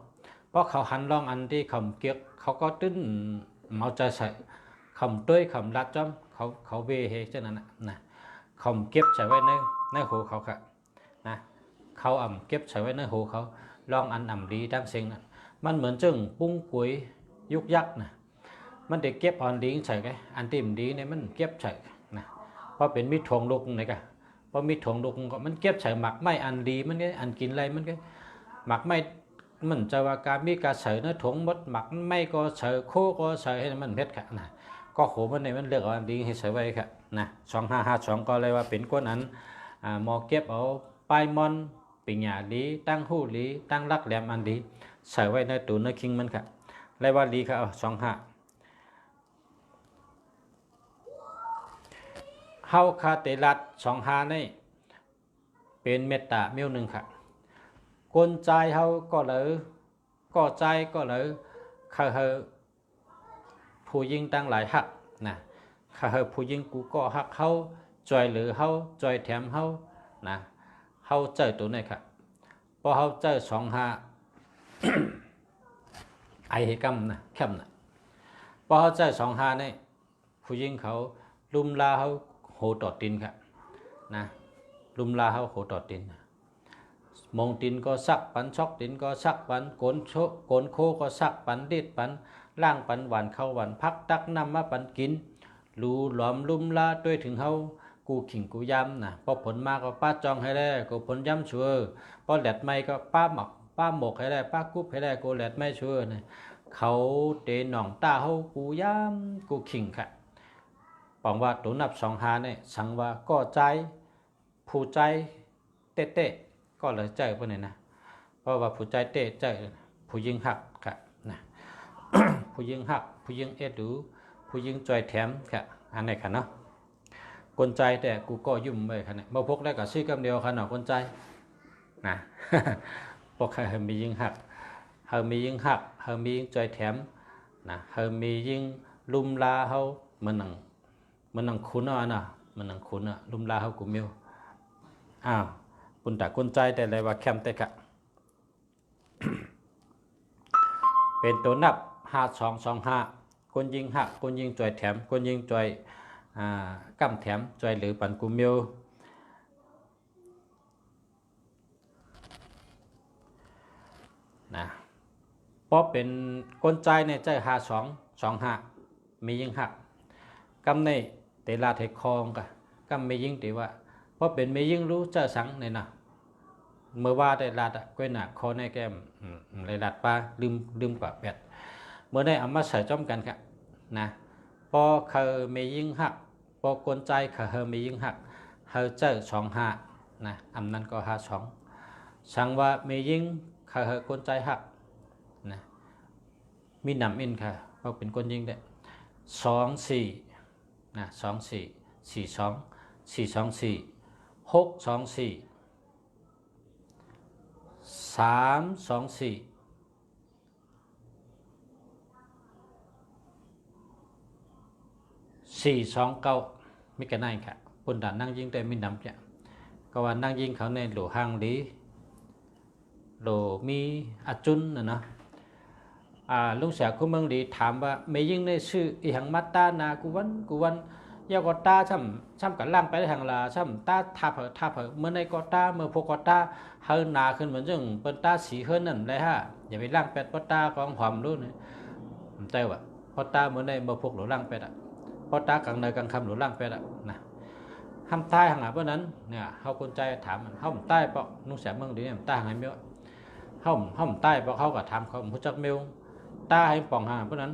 เพราะเขาหันลองอันที่เขาเก็บเขาก็ตื้นเอาใจใส่เขาด้วยเขาลัดจ้อมเขาเวเฮเช่นนั้นนะเขาเก็บใส่ไว้ในหูเขาค่ะนะเขาเก็บใส่ไว้ในหูเขาลองอันดีดังเสียงนั้นมันเหมือนจึงปุ้งปุ๋ยยุกยักนะมันได้เก็บอันดีใส่ไงอันที่มันดีเนี่ยมันเก็บใส่นะเพราะเป็นมิตรทงลูกนี่กะเพราะมิตรทงลูกมันเก็บใส่หมักไม่อันดีมันก็อันกินอะไรมันก็หมักไม่มันจะว่าการมีการใส่เนื้อถงมดหมักไม่ก็ใส่โคก็ใส่ให้มันเพชรค่ะนะก็โหมันในมันเลือกอันดีให้ใส่ไว้ค่ะนะ2552ก็เลยว่าเป็นก้นอันมอเก็บเอาปลายมอนปิญญาลีตั้งหู้ลีตั้งรักแหลมอันดีใส่ไว้ในตู้ในคิงมันค่ะเลยว่าลีค่ะ25เฮาคาเตลัด25นี่เป็นเมตตาเมียวหนึ่งค่ะกลใจเฮาก็เลยก็ใจก็เลยเขาเฮาผู้ยิงตั้งหลายหักนะเขาเฮาผู้ยิงกูก็หักเฮาจอยหรือเฮาจอยแถมเฮานะเฮาเจอตัวนี้ค่ะพอเฮาเจอ25ไอเหกำนะเข้มนะพอเฮาเจอ25นี่ผู้ยิงเขาลุมลาเฮาโหตอดตินค่ะนะลุมลาเฮาโหตอดตินมงตินก็สักปันชอกตินก็สักปันโกนโคก็สักปันดิดปันล่างปันหวานเข้าหวานพักตักน้ำมาปันกินรูหลอมลุมลาด้วยถึงเฮากูขิงกูย้ำนะพอผลมาก็ป้าจองให้ได้กูผลย้ำชัวพอแหลดไม่ก็ป้าหมกให้ได้ป้ากุ๊บให้ได้กูแหลดไม่ชัวนะเขาเตะหนองตาเฮากูย้ำกูขิงค่ะปองว่าตัวนับ25เนี่ยสังว่าก็ใจผู้ใจเตะก็เลยใจพวกนี้นะเพราะว่าผู้ใจเตะใจผู้ยิงหักค่ะนะ ผู้ยิงหักผู้ยิงดูผู้ยิงจอยแถมค่ะอันไหนค่ะเนาะกลใจแต่กูก็ยุ่มไปค่ะเนี่ยมาพกได้กับชื่อกำเดียวค่ะเนาะกลใจนะ พวกเขามียิงหักเขามียิงหักเขามียิงจอยแถมนะเขามียิงลุมลาเขามันนังคุณอ่ะนะมันนังคุณอ่ะลุมลาเขากูมิวอ้าวปุ่นตากลใจแต่เลยว่าแคมเตกะ เป็นตัวนับ5225คนยิงหักคนยิงจอยแถมคนยิงจอยกำแถมจอยหรือปันกูมิวนะเพราะเป็นกลใจในใจ5225มียิงหักกำในเตลาเทคองกะกำมียิงตีว่าเพราะเป็นมียิงรู้เจ้าสังในนะเมื่อว่าได้ลาดก้อยหนักคอในแก้มเลยลาดป้าลืมกว่าแปดเมื่อได้เอามาใส่จ้อมกันค่ะนะพอเคยมียิงหักพอกลใจเคยมียิงหักเคยเจอ25นะอันนั้นก็52สังว่ามียิงเคยกลใจหักนะมีนำอินค่ะเพราะเป็นคนยิงได้24นะ24 429มีกันนั่นค่ะปุ่นด่านนั่งยิงได้มีนำเนี่ยก็ว่านั่งยิงเขาในหลวงห้างลีโหลมีอาจุนนะเนาะลุงเสียคุณเมืองดีถามว่าไม่ยิงในชื่ออีหังมัตตานากูวันยากอตาช่ำกับล่างไปทางลาช่ำตาทับเหเมื่อในกอตาเมื่อพกกอตาเฮินนาขึ้นเหมือนจังเป็นตาสีเฮินนั่นเลยฮะอย่าไปล่างเป็ดปตาของหอมรู้เนี่ยผมใจว่าพอตาเมื่อในเมื่อพกหรือล่างเป็ดพอตากลางในกลางคำหรือล่างเป็ดนะห้ามใต้ห่างเพราะนั้นเนี่ยเขาคนใจถามมันเขาใต้เพราะลุงเสียเมืองดีเนี่ยใต้ห่างไม่เขาใต้เพราะเขาก็ถามเขาผู้จักเมลตาให้ป่องห่างเพราะนั้น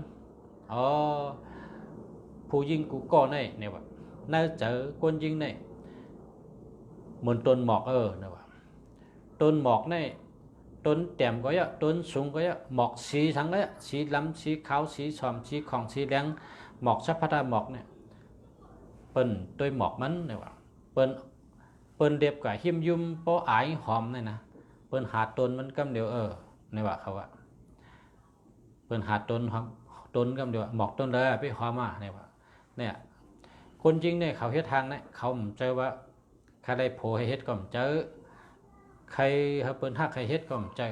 ผู้ยิงกูก็เนี่ยว่าน่าเจอคนยิงเนี่ยเหมือนต้นหมอกเนี่ยว่าต้นหมอกเนี่ยต้นแต้มก็เยอะต้นสูงก็เยอะหมอกสีทั้งเลยสีล้ำสีขาวสีฉ่ำสีของสีแดงหมอกชัพพะหมอกเนี่ยเปิ้นตัวหมอกมันเนี่ยว่าเปิ้นเด็บกับหิมยุ่มเพราะไอหอมเนี่ยนะเปิ้นหาต้นมันกำเดียวเนี่ยว่าเขาว่าเปิ้นหาต้นกำเดียวหมอกต้นเลยไปหอมเนี่ยว่าเนี่ยคนจริงเนี่ยเขาเฮ็ดทางเนี่ยเขาเจอว่าใค ข้าได้โผให้เฮ็ดก็มเจอใครเฮาเปิ้นฮักใครเฮ็ดก็มเจอ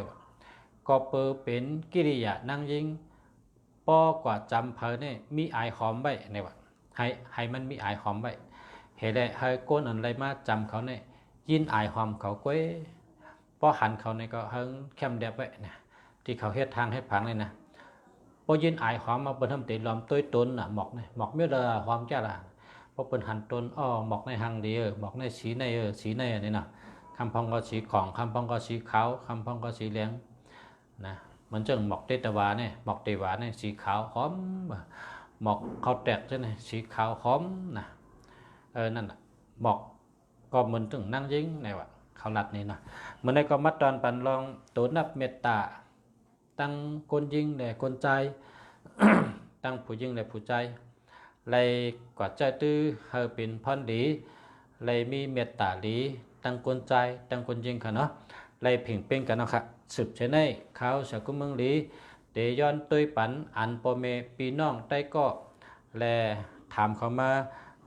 ก็เปิเป็นกิริยานั่งยิงป้อกว่าจำเพิ่นนี่มีอายหอมไว้ในว่าให้มันมีอายหอมไว้เฮ็ดได้ให้ก้นอันไรมาจำเขาเนี่ยยินอายหอมเขาก้วยป้อหันเขาเนี่ยก็เฮิงแคมเดียบไว้นะที่เขาเฮ็ดทางเฮ็ดผังเลยนะป้อยินอายหอมมาเปิ้นทำติล้อมต้วยตนน่ะหมอกเนี่ยหมอกเมื่อละหอมจ้าล่ะป้อเปิ้นหันตนอ้อหมอกในหังดีหมอกในสีในสีในนี่น่ะคำพองก็สีของคำพองก็สีขาวคำพองก็สีเหลืองนะมันจังหมอกเตตวาเนี่ยหมอกเตวาเนี่ยสีขาวหอมหมอกเขาแตกใช่ไหมสีขาวหอมนะนั่นน่ะหมอกก็เหมือนถึงนั่งยิงในว่าเขาหลัดนี่นะเมื่อในก็มัดตอนปันลองตัวนับเมตตาตั้งคนยิงเนี่ยคนใจ ตั้งผู้ยิงและผู้ใจเลยกว่าใจตื้อเฮาเป็นพรดีเลยมีเมตตาดีตั้งคนใจตั้งคนยิงค่ะเนาะเลยเพ่งเป้งกันเนาะค่ะสืบเช่นนี้เขาสกุลเมืองลีเตย้อนตุ้ยปันอันปอเมปีน้องได้ก็แลถามเขามา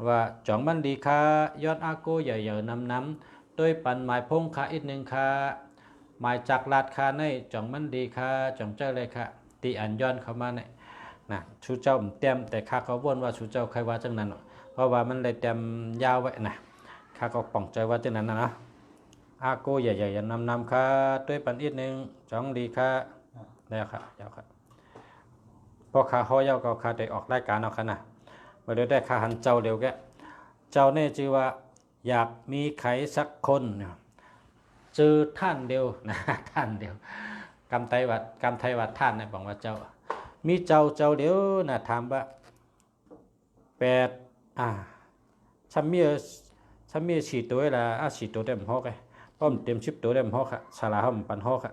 ว่าจ่องมันดีค่ะยอดอาโกใหญ่ๆน้ำตุ้ยปันหมายพงค่ะอีกหนึ่งค่ะหมายจากลาดค่ะในจ่องมันดีค่ะจ่องเจ้าเลยค่ะตีอันย้อนเขามาเนี่ยนะชูเจ้าเต็มแต่ข้าเขาวนว่าชูเจ้าใครว่าจังนั้นเพราะว่ามันเลยเต็มยาวไว้นะข้าก็ป่องใจว่าจังนั้นนะอาโกใหญ่ๆน้ำค่ะตุ้ยปันอีกหนึ่งจ่องดีค่ะแล้วค่ะยาวค่ะพอข้าเขายาวก็ข้าได้ออกรายการเอาค่ะนะมาเดี๋ยวได้ข้าหันเจ้าเร็วแกเจ้าเนี่ยชื่อว่าอยากมีใครสักคนเจอท่านเดียวนะท่านเดียวกำไทยวัดท่านเนี่ยบอกว่าเจ้ามีเจ้าเดียวนะถามว่าฉันมีสี่ตัวละสี่ตัวเต็มหอกเลยป้อมเต็ม10 ตัวเต็มหอกค่ะชาลาห้องปันหอกค่ะ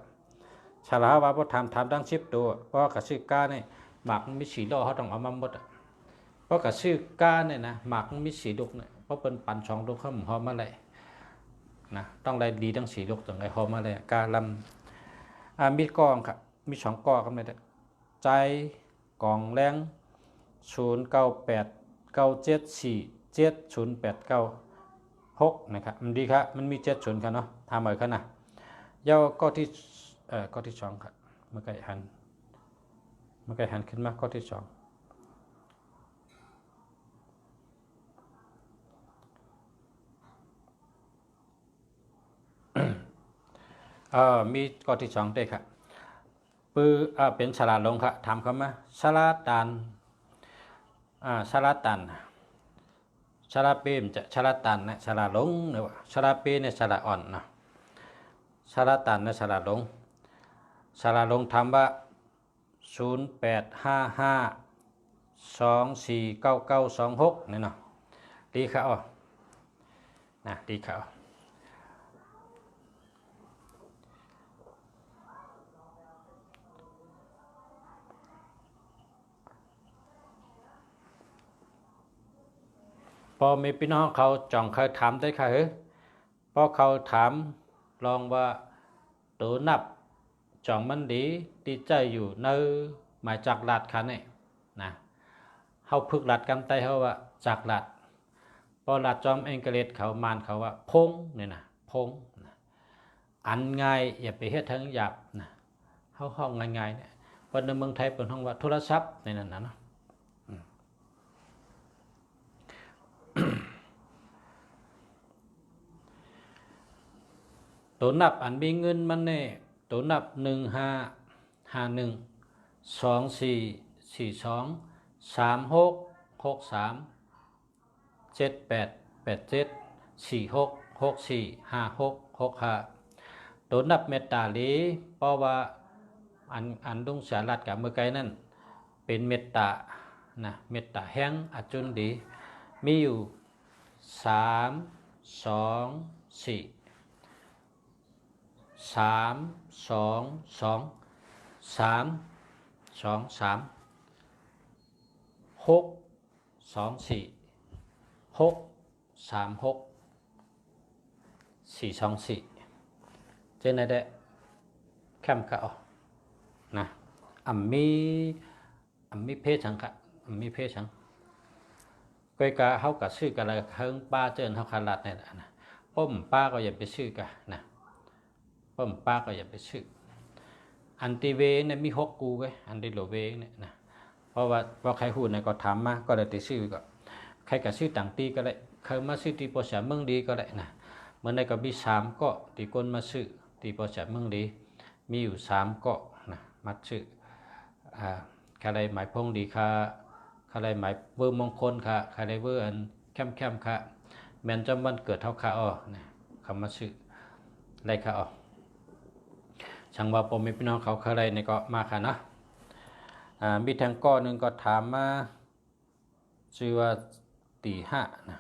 ชาลาว่าพอถามดัง10 ตัวเพราะกับชื่อก้าเนี่ยหมากมี4 ล้อเขาต้องเอามาหมดเพราะกับชื่อก้าเนี่ยนะหมากมี4 ลูกเนี่ยเพราะเป็นปัน2 ลูกเขาหอมมาเลยนะต้องได้ดีทั้ง4 ลูกถึงไอ้หอมมาเลยกาลำมีกองค่ะมี2 กองกันเลยใจกองแรง0989747089 นะครับมันดีครับมันมี70ครับเนาะทำเหมือนกันนะย่อก็ที่2ครับเมื่อกี้หันขึ้นมาก็ที่2มีก็ที่2ได้ครับปือเป็นฉลาดลงครับถามเขามาฉลาดตันฉลาดตันชาลาเปมจะชาลาตันนะชาลาลงเนี่ยว่าชาลาเปเนี่ยชาลาอ่อนนะชาลาตันนะชาลาลงทำว่า0855249926เนี่ยเนาะดีค่ะนะดีค่ะพอมีพี่น้องเขาจ่องเคยถามได้ค่ะพอเขาถามลองว่าตัวนับจ่องมันดีใจอยู่ในหมายจากหลัดค่ะเนี่ยนะเขาพึกหลัดกำไตเขาว่าจากหลัดพอหลัดจอมเองกฤษเขามานเขาว่าพงเนี่ยนะพงนะอันง่ายอย่าไปเฮ็ดทั้งหยาบนะเขาห้องง่ายๆเนี่ยเพราะในเมืองไทยเป็นห้องว่าโทรศัพท์ในนั้นนะตัวนับอันมีเงินมันเนี่ยตัวนับ154124234643788746645665ตัวนับเมตตาลีเพราะว่าอันดุงสารัดกับเมื่อไกลนั่นเป็นเมตตานะเมตตาแห้งอจุนดีมีอยู่324 3232624 เจนได้แคมเขานะมีเพศชังค่ะมีเพศชังก้อยกะเขากับชื่อกันอะไรเฮิงป้าเจินเขาขาลัดเนี่ยนะพ ป้มป้าก็อย่าไปชื่อกันนะป้มป้าก็อย่าไปชื่ออันติเวเนี่ยมี6กูไว้อันติโลเวเนี่ยนะเพราะว่าใครหูเนี่ยก็ถามมาก็เลยติชื่อก็ใครก็ชื่อต่างตีก็ได้เคยมาชื่อตีปอชาเมืองดีก็ได้นะเมื่อในก็มี3ก็ตีก้นมาชื่อตีปอชาเมืองดีมีอยู่3ก็นะมาชื่ออะไรหมายพงดีค่ะอะไรหมายเวอร์มงคลค่ะอะไรเวอร์อันแคมค่ะแมนจำวันเกิดเท่าค่ะนะคำมาชื่ออะไรค่ะช่างว่าผมมีพี่น้องเขาอะไรในก็มาค่ะนะมีทางก้อนหนึ่งก็ถามมาชื่อว่าตีห้านะ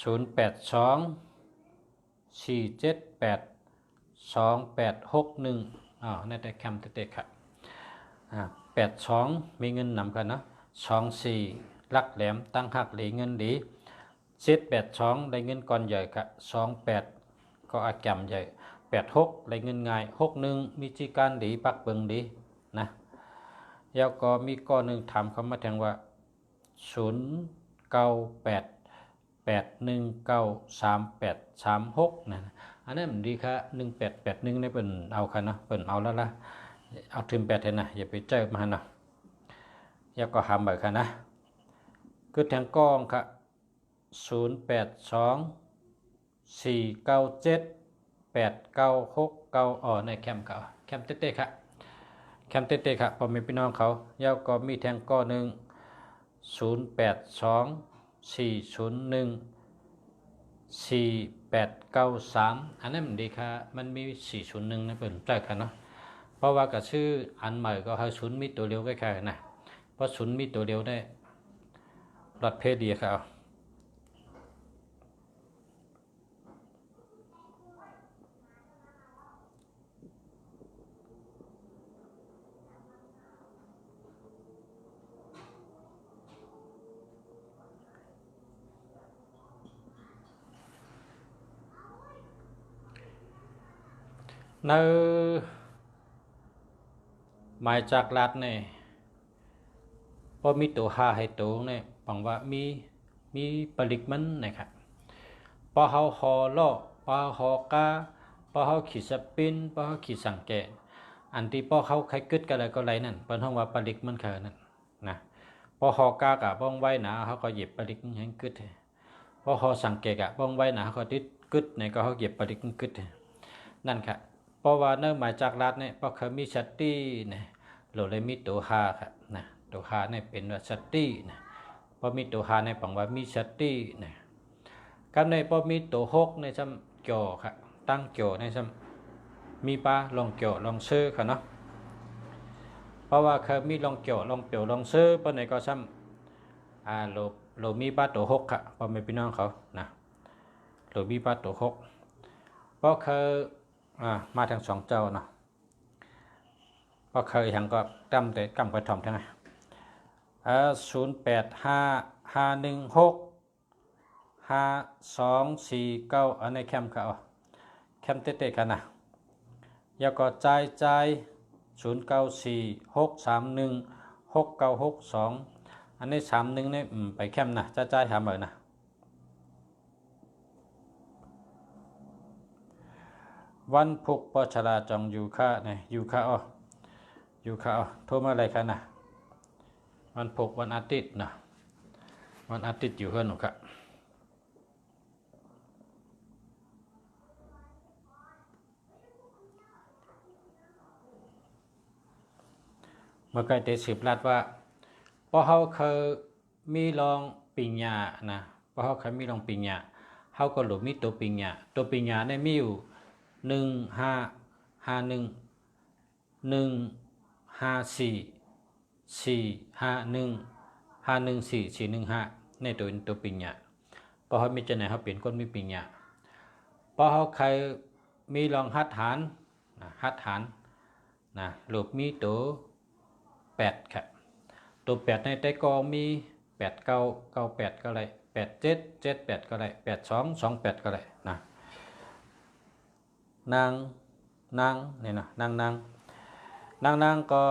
0824782861นั่นแต่แคมเตะค่ะ82มีเงินนำกันนะ24ลักแหลมตั้งหักเหลเงินดี782ได้เงินก่อนใหญ่ค่ะ28ก็อาแกมใหญ่86ได้เงินง่าย61มีจีการดีปักเบิงดีนะแล้วก็มีก้อนหนึ่งถามเขามาแทงว่า0988193836นะอันนั้นมันดีค่ะ1881นี่เป็นเอาค่ะนะเป็นเอาแล้วล่ะเอาถึง8เห็นนะอย่าไปเจอมานะแล้วก็หาแบบค่ะนะคือแทงกองค่ะ0824978969ในแคมป์เขาแคมป์เต้ๆค่ะแคมป์เต้ๆค่ะพอมีพี่น้องเขาแล้วก็มีแทงก้อหนึ่ง0824014893อันนั้นมันดีค่ะมันมี401นะเป็นใจค่ะเนาะเพราะว่ากับชื่ออันใหม่ก็ให้ศูนย์มีตัวเร็วใกล้ๆนะเพราะศูนย์มีตัวเร็วได้รถเพศดีค่ะในหมายจากรัฐเนี่ยพอมีตัวหาให้ตัวเนี่ยปังว่ามีผลิตมันนะครับพอเขาหอล่อพอหอกาพอเขาขีดสปินพอเขาขีดสังเกตอันที่พอเขาใครกึดกันอะไรก็ไรนั่นเป็นห้องว่าผลิตมันคือนั่นนะพอหอกากับบ้องไว้หนาเขาก็หยิบผลิตมันให้กึดพอหอสังเกตกับบ้องไว้หนาเขาก็ติดกึดในก็เขาหยิบผลิตมันกึดนั่นค่ะเพราะว่าเนื่องมาจากรัฐเนี่ยเพราะเขามีชัตตี้เนี่ยเราเลยมีตัวหาครับนะตัวหาเนี่ยเป็นว่าชัตตี้นะพอมีตัวหาในปังว่ามีชัตตี้นะกันในพอมีตัวหกในซ้ำจ่อครับตั้งจ่อในซ้ำมีปลาลองจ่อลองซื้อค่ะเนาะเพราะว่าเขามีลองจ่อลองเปียวลองซื้อปนในก็ซ้ำเรามีปลาตัวหกค่ะพอไม่พี่น้องเขานะเรามีปลาตัวหกเพราะเขามาทาง2เจ้าเนาะก็เคยทางก็จำแต่กำกระถมทั้งไง0855165249อันในแคมป์เขาแคมป์เต้ๆกันนะแล้วก็ใจ0946316962อันนี้31เนี่ยไปแคมป์นะใจหาเหมือนนะวันพุกปชราจองอยู่ค่าเนี่ยอยู่ค่าโทรมาอะไรกันนะวันพุกวันอาทิตย์นะวันอาทิตย์อยู่เพื่อนหนูครับเมื่อกี้ได้สืบรัดว่าพอเขาเคยมีลองปิญญานะพอเขาเคยมีลองปิญญาเขาก็หลุดมีตัวปิญญาเนี่ยมีอยู่1551 154 451 514 415ในตัวปิญญาพอเขามีจะไหนเขาเปลี่ยนคนมีปิญญาพอเขาเคยมีลองหัดฐานนะหลุดมีตัว8ครับตัว8ในใต้กอมี8998ก็ได้8778ก็ได้8228ก็ได้นะนางเนี่ยนะนางก็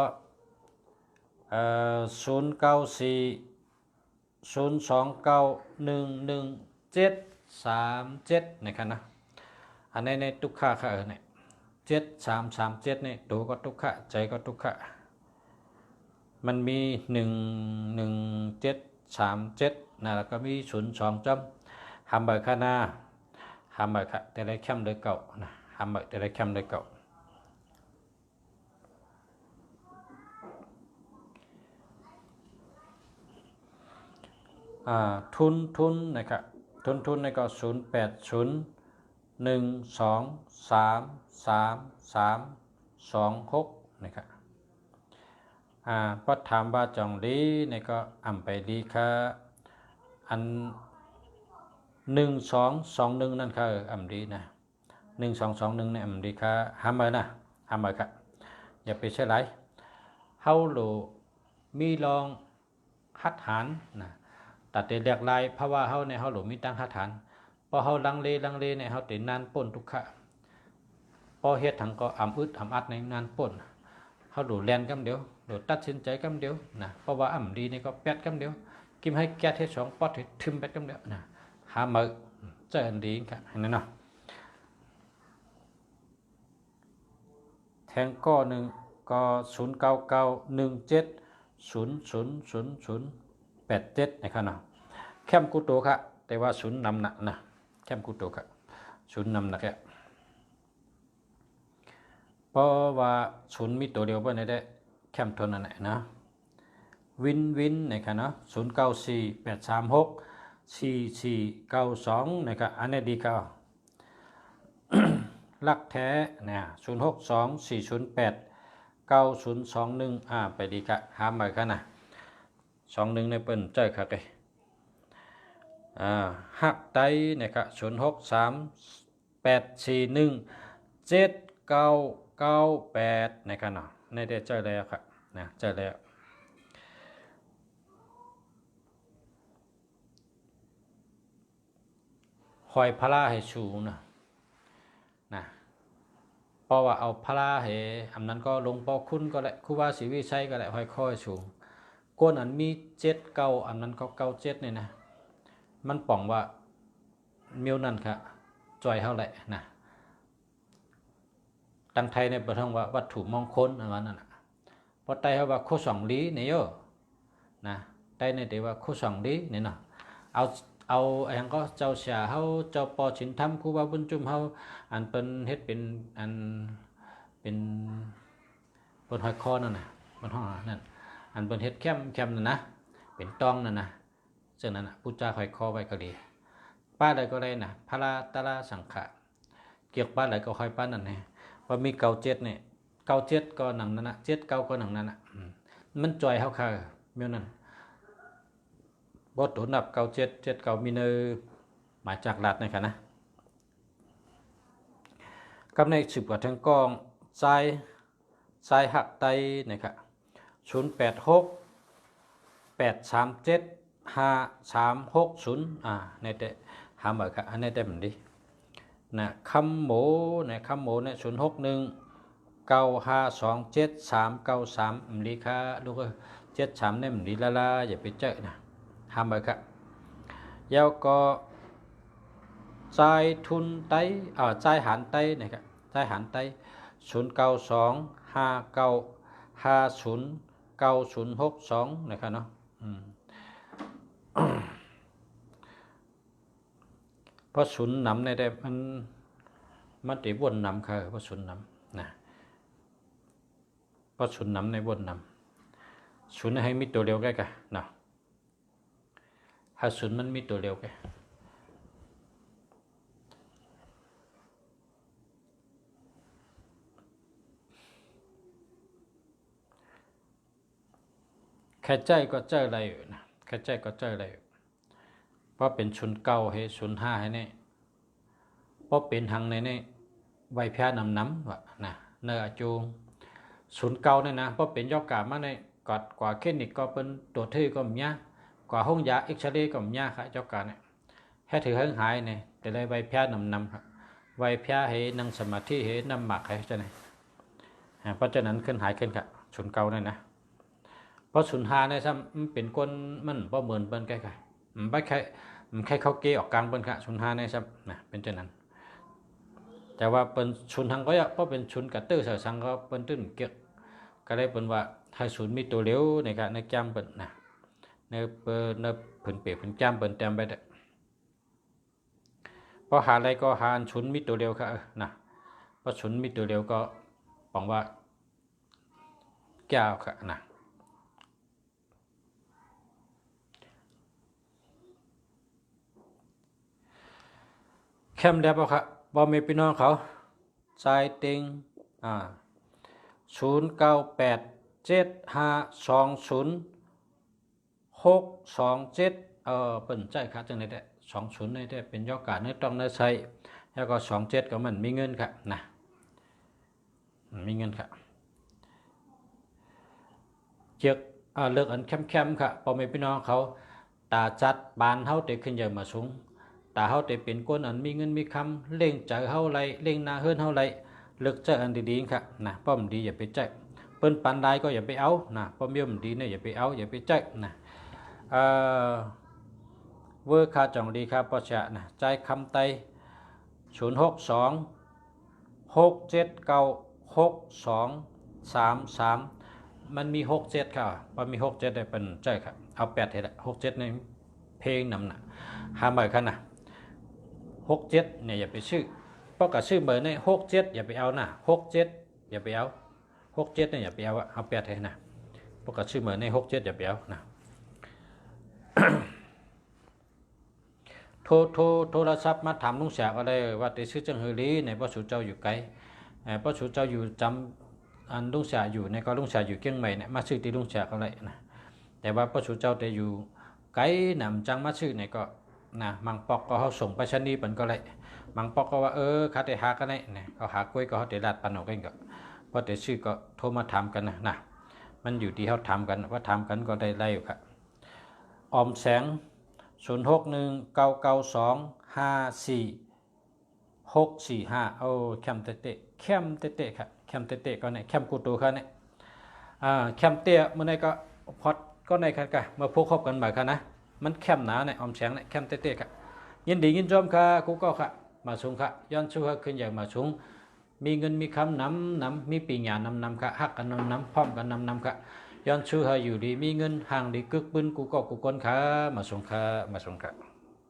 094 0291170 37นะครับนะอันในทุกขะค่ะเนี่ย7337เนี่ยตัวก็ทุกขะใจก็ทุกขะมันมี11737นะแล้วก็มี02จำหำใบข้าหน้าหำใบค่ะแต่ได้เข้มเลยเก่านะหำใบแต่ได้เข้มเลยเก่าทุนนะครับทุนในก็0801233326นะครับปัดถามว่าจองลีในก็อ่ำไปลีค่ะอัน1221นั่นค่ะอ่ำดีนะ1221ในอ่ำดีค่ะห้ามเลยนะห้ามเลยค่ะอย่าไปใช้ไรเฮาโหลมีลองหัดหารนะตัดเรียกลายเพราะว่าเฮาในเฮาหลมีตั้งหัดหารพอเฮาลังเลในเฮาตินานป่นทุกขะพอเฮ็ดถังก็อ่ำอึดอ่ำอัดในนานป่นเฮาดูแลนกำเดียวดูตัดสินใจกำเดียวนะเพราะว่าอ่ำดีนี่ก็แปดกำเดียวกิมให้แก้เท2ปอดให้ทึมแปดกำเดียวนะหามือเจออันดีค่ะเห็นไหมเนาะแทงก็1ก็0991700087นะครับเนาะแคมกูโตค่ะแต่ว่า0นำหนักนะแคมกูโตค่ะ0นำหนักแค่เพราะว่า0มีตัวเดียวเพื่อนได้แคมทนนั่นแหละนะวินนะครับเนาะ0948364492นะครับอันนี้ดีก็ลักแท้เนี่ย0624089021ไปดีกะหาใหม่กันนะ21ในเปิ้นเจอครับเลยหักไตนะครับ0638417998นะครับเนาะในได้เจอแล้วครับนะเจอแล้วหอยพลาให้ชูนะเพราะว่าเอาพลาให้อำนั้นก็ลงปอคุณก็แหละครูบาศรีวิชัยก็แหละหอยค่อยชูก้นอันมี79อันนั้นก็97นี่นะมันป่องว่ามิวนั่นค่ะจอยเท่าไหร่นะตังไทยในประเทศว่าวัตถุมงคลอันนั้นเพราะไตเขาว่าโคสองลีเนี่ยโยนะไตในเดี๋ยวว่าโคสองลีเนี่ยเนาะเอาอย่างก็เจ้าเสียเขาเจ้าปอชินทำครูบาบุญจุมเขาอันเป็นเฮ็ดเป็นอันเป็นบนหอยคอนั่นนะบนห้องนั่นอันเป็นเฮ็ดแคมนั่นนะเป็นตองนั่นนะซึ่งนั่นนะพุทธเจ้าหอยคอไว้ก็ดีป้าใดก็ได้นะพระตาลาสังขะเกี่ยวป้าใดก็คอยป้านั่นเนี่ยว่ามี97เนี่ย97ก็หนังนั่นนะ79ก็หนังนั่นนะมันจ่อยเขาค่ะเมื่อนั้นบทนับ9779มีเนอหมายจากหลัดนะครับนะกับใน10กว่าทั้งกองทรายหักไตนะครับ0868375360ในแต่หาหมายครับอันนี้ได้เหมือนดินะคำโมเนี่ย06195273933มลีค่ะลูกเอ้ย73เนี่ยมลีละอย่าไปเจอนะหาหมายครับยาวก็ใจทุนไตใจหันไตนะครับใจหันไต092595909062นะครับเนาะเพราะศูนย์นำในได้มันติวนนำค่ะเพราะศูนย์นำนะเพราะศูนย์นำในวนนำศูนย์ให้มีตัวเดียวแก่กันเนาะถ้าศูนย์มันมีตัวเดียวแก่แค่ใจก็เจออะไรอยู่นะแค่ใจก็เจออะไรอยู่เพราะเป็นศูนย์เก้าให้ศูนย์5ให้นี่เพราะเป็นทางในนี่ไวพยานำวะนะเนื้อจูงศูนย์เก้าเนี่ยนะเพราะเป็นยอกกามาในกว่าเคนิกก็เป็นตัวที่ก็มีกว่าห้องยาเอ็กซเรย์ก็มีค่ะยอกกาเนี่ยให้ถือให้หายเนี่ยแต่เลยไวพยานำครับไวพยาให้นั่งสมาธิให้นำหมักให้จะไหนเพราะฉะนั้นขึ้นหายขึ้นค่ะศูนย์เก้าเนี่ยนะเพราะศูนย์5เนี่ยซ้ำเป็นคนมันบ่เหมือนเปิ้นใกล้ๆ มันแค่เข้าเกออกกลางเปิ้นค่ะชุน5นะครับนะเป็นเช่นนั้นแต่ว่าเปิ้นชุนทางก็เพราะเป็นชุนกระตื้อเสือสังก็เปิ้นตื้นเกียกก็ได้เปิ้นว่าถ้าชุนมีตัวเร็วในการในจำเปิ้นนะในเปิ้นในเพิ่นเปียกเพิ่นจำเปิ้นเต็มไปเด้อพอหาอะไรก็หาอันชุนมีตัวเร็วค่ะนะเพราะชุนมีตัวเร็วก็บอกว่าแก้วค่ะนะแคมเดียบครับบอมีพี่น้องเขาใจติง0987520627เปิ้นใจค่ะจังได๋ได้20นี่ได้เป็นยอดการในต้องได้ใช้แล้วก็27ก็มันมีเงินค่ะนะมีเงินค่ะเจือกเลือกอันแคมๆค่ะพอมีพี่น้องเขาตาจัดบานเฮาได้ขึ้นใหญ่มาสูงตาเฮาได้เป็นคนอันมีเงินมีคำเล่งใจเฮาไรเล่งหน้าเฮือนเฮาไรเลือกใจอันดีๆค่ะนะป้อมดีอย่าไปใจเปิ้นปันได้ก็อย่าไปเอานะป้อมเยี่ยมดีเนี่ยอย่าไปเอาอย่าไปใจนะเวอร์คาจ่องดีครับปอชะนะใจคำไต062 679 6233มันมี67ค่ะพอมี67ได้เป็นใจครับเอา8เฮ็ดละ67ในเพลงนำหนักหาใหม่ค่ะนะ67เนี่ยอย่าไปชื่อเพราะกับชื่อเบอร์ใน67อย่าไปเอานะ67อย่าไปเอา67เนี่ยอย่าไปเอาเอา8ให้นะเพราะกับชื่อเบอร์ใน67อย่าไปเอานะ โทรศัพท์มาถามลุงแสกก็ได้ว่าติชื่อจังเฮลีในพ่อสูเจ้าอยู่ไกลพ่อสูเจ้าอยู่จำอันลุงแสกอยู่ในก็ลุงแสกอยู่เกียงใหม่เนี่ยมาชื่อที่ลุงแสกก็ได้นะแต่ว่าพ่อสูเจ้าแต่อยู่ไกลนำจังมาชื่อในก็นะมังปอกก็เขาส่งไปชั้นนี้ปันก็เลยมังปอกก็ว่าเขาได้หากันได้เนี่ยเขาหากล้วยก็เขาได้ลาดปันออกกันก็พอแต่ชื่อก็โทรมาถามกันนะมันอยู่ที่เขาถามกันว่าถามกันก็ได้ไล่อยู่ครับออมแสง0619925465แคมเตะแคมเตะครับแคมเตะก็เนี่ยแคมกูตูเขาเนี่ยแคมเตะเมื่อไหร่ก็พอดก็ในครับกันมาพบคบกันใหม่ครับนะมันแคมหนาเนี่ยออมแสงเนี่ยแคมเตะครับยินดียินชมค่ะกูก็ค่ะมาสูงค่ะย้อนชูขึ้นใหญ่มาสูงมีเงินมีคำน้ำมีปีหยานำค่ะฮักกันน้ำพร้อมกันน้ำค่ะย้อนชื่อให้อยู่ดีมีเงินห่างดีกึกบึ้นกูก็กูก้นขามาส่งขา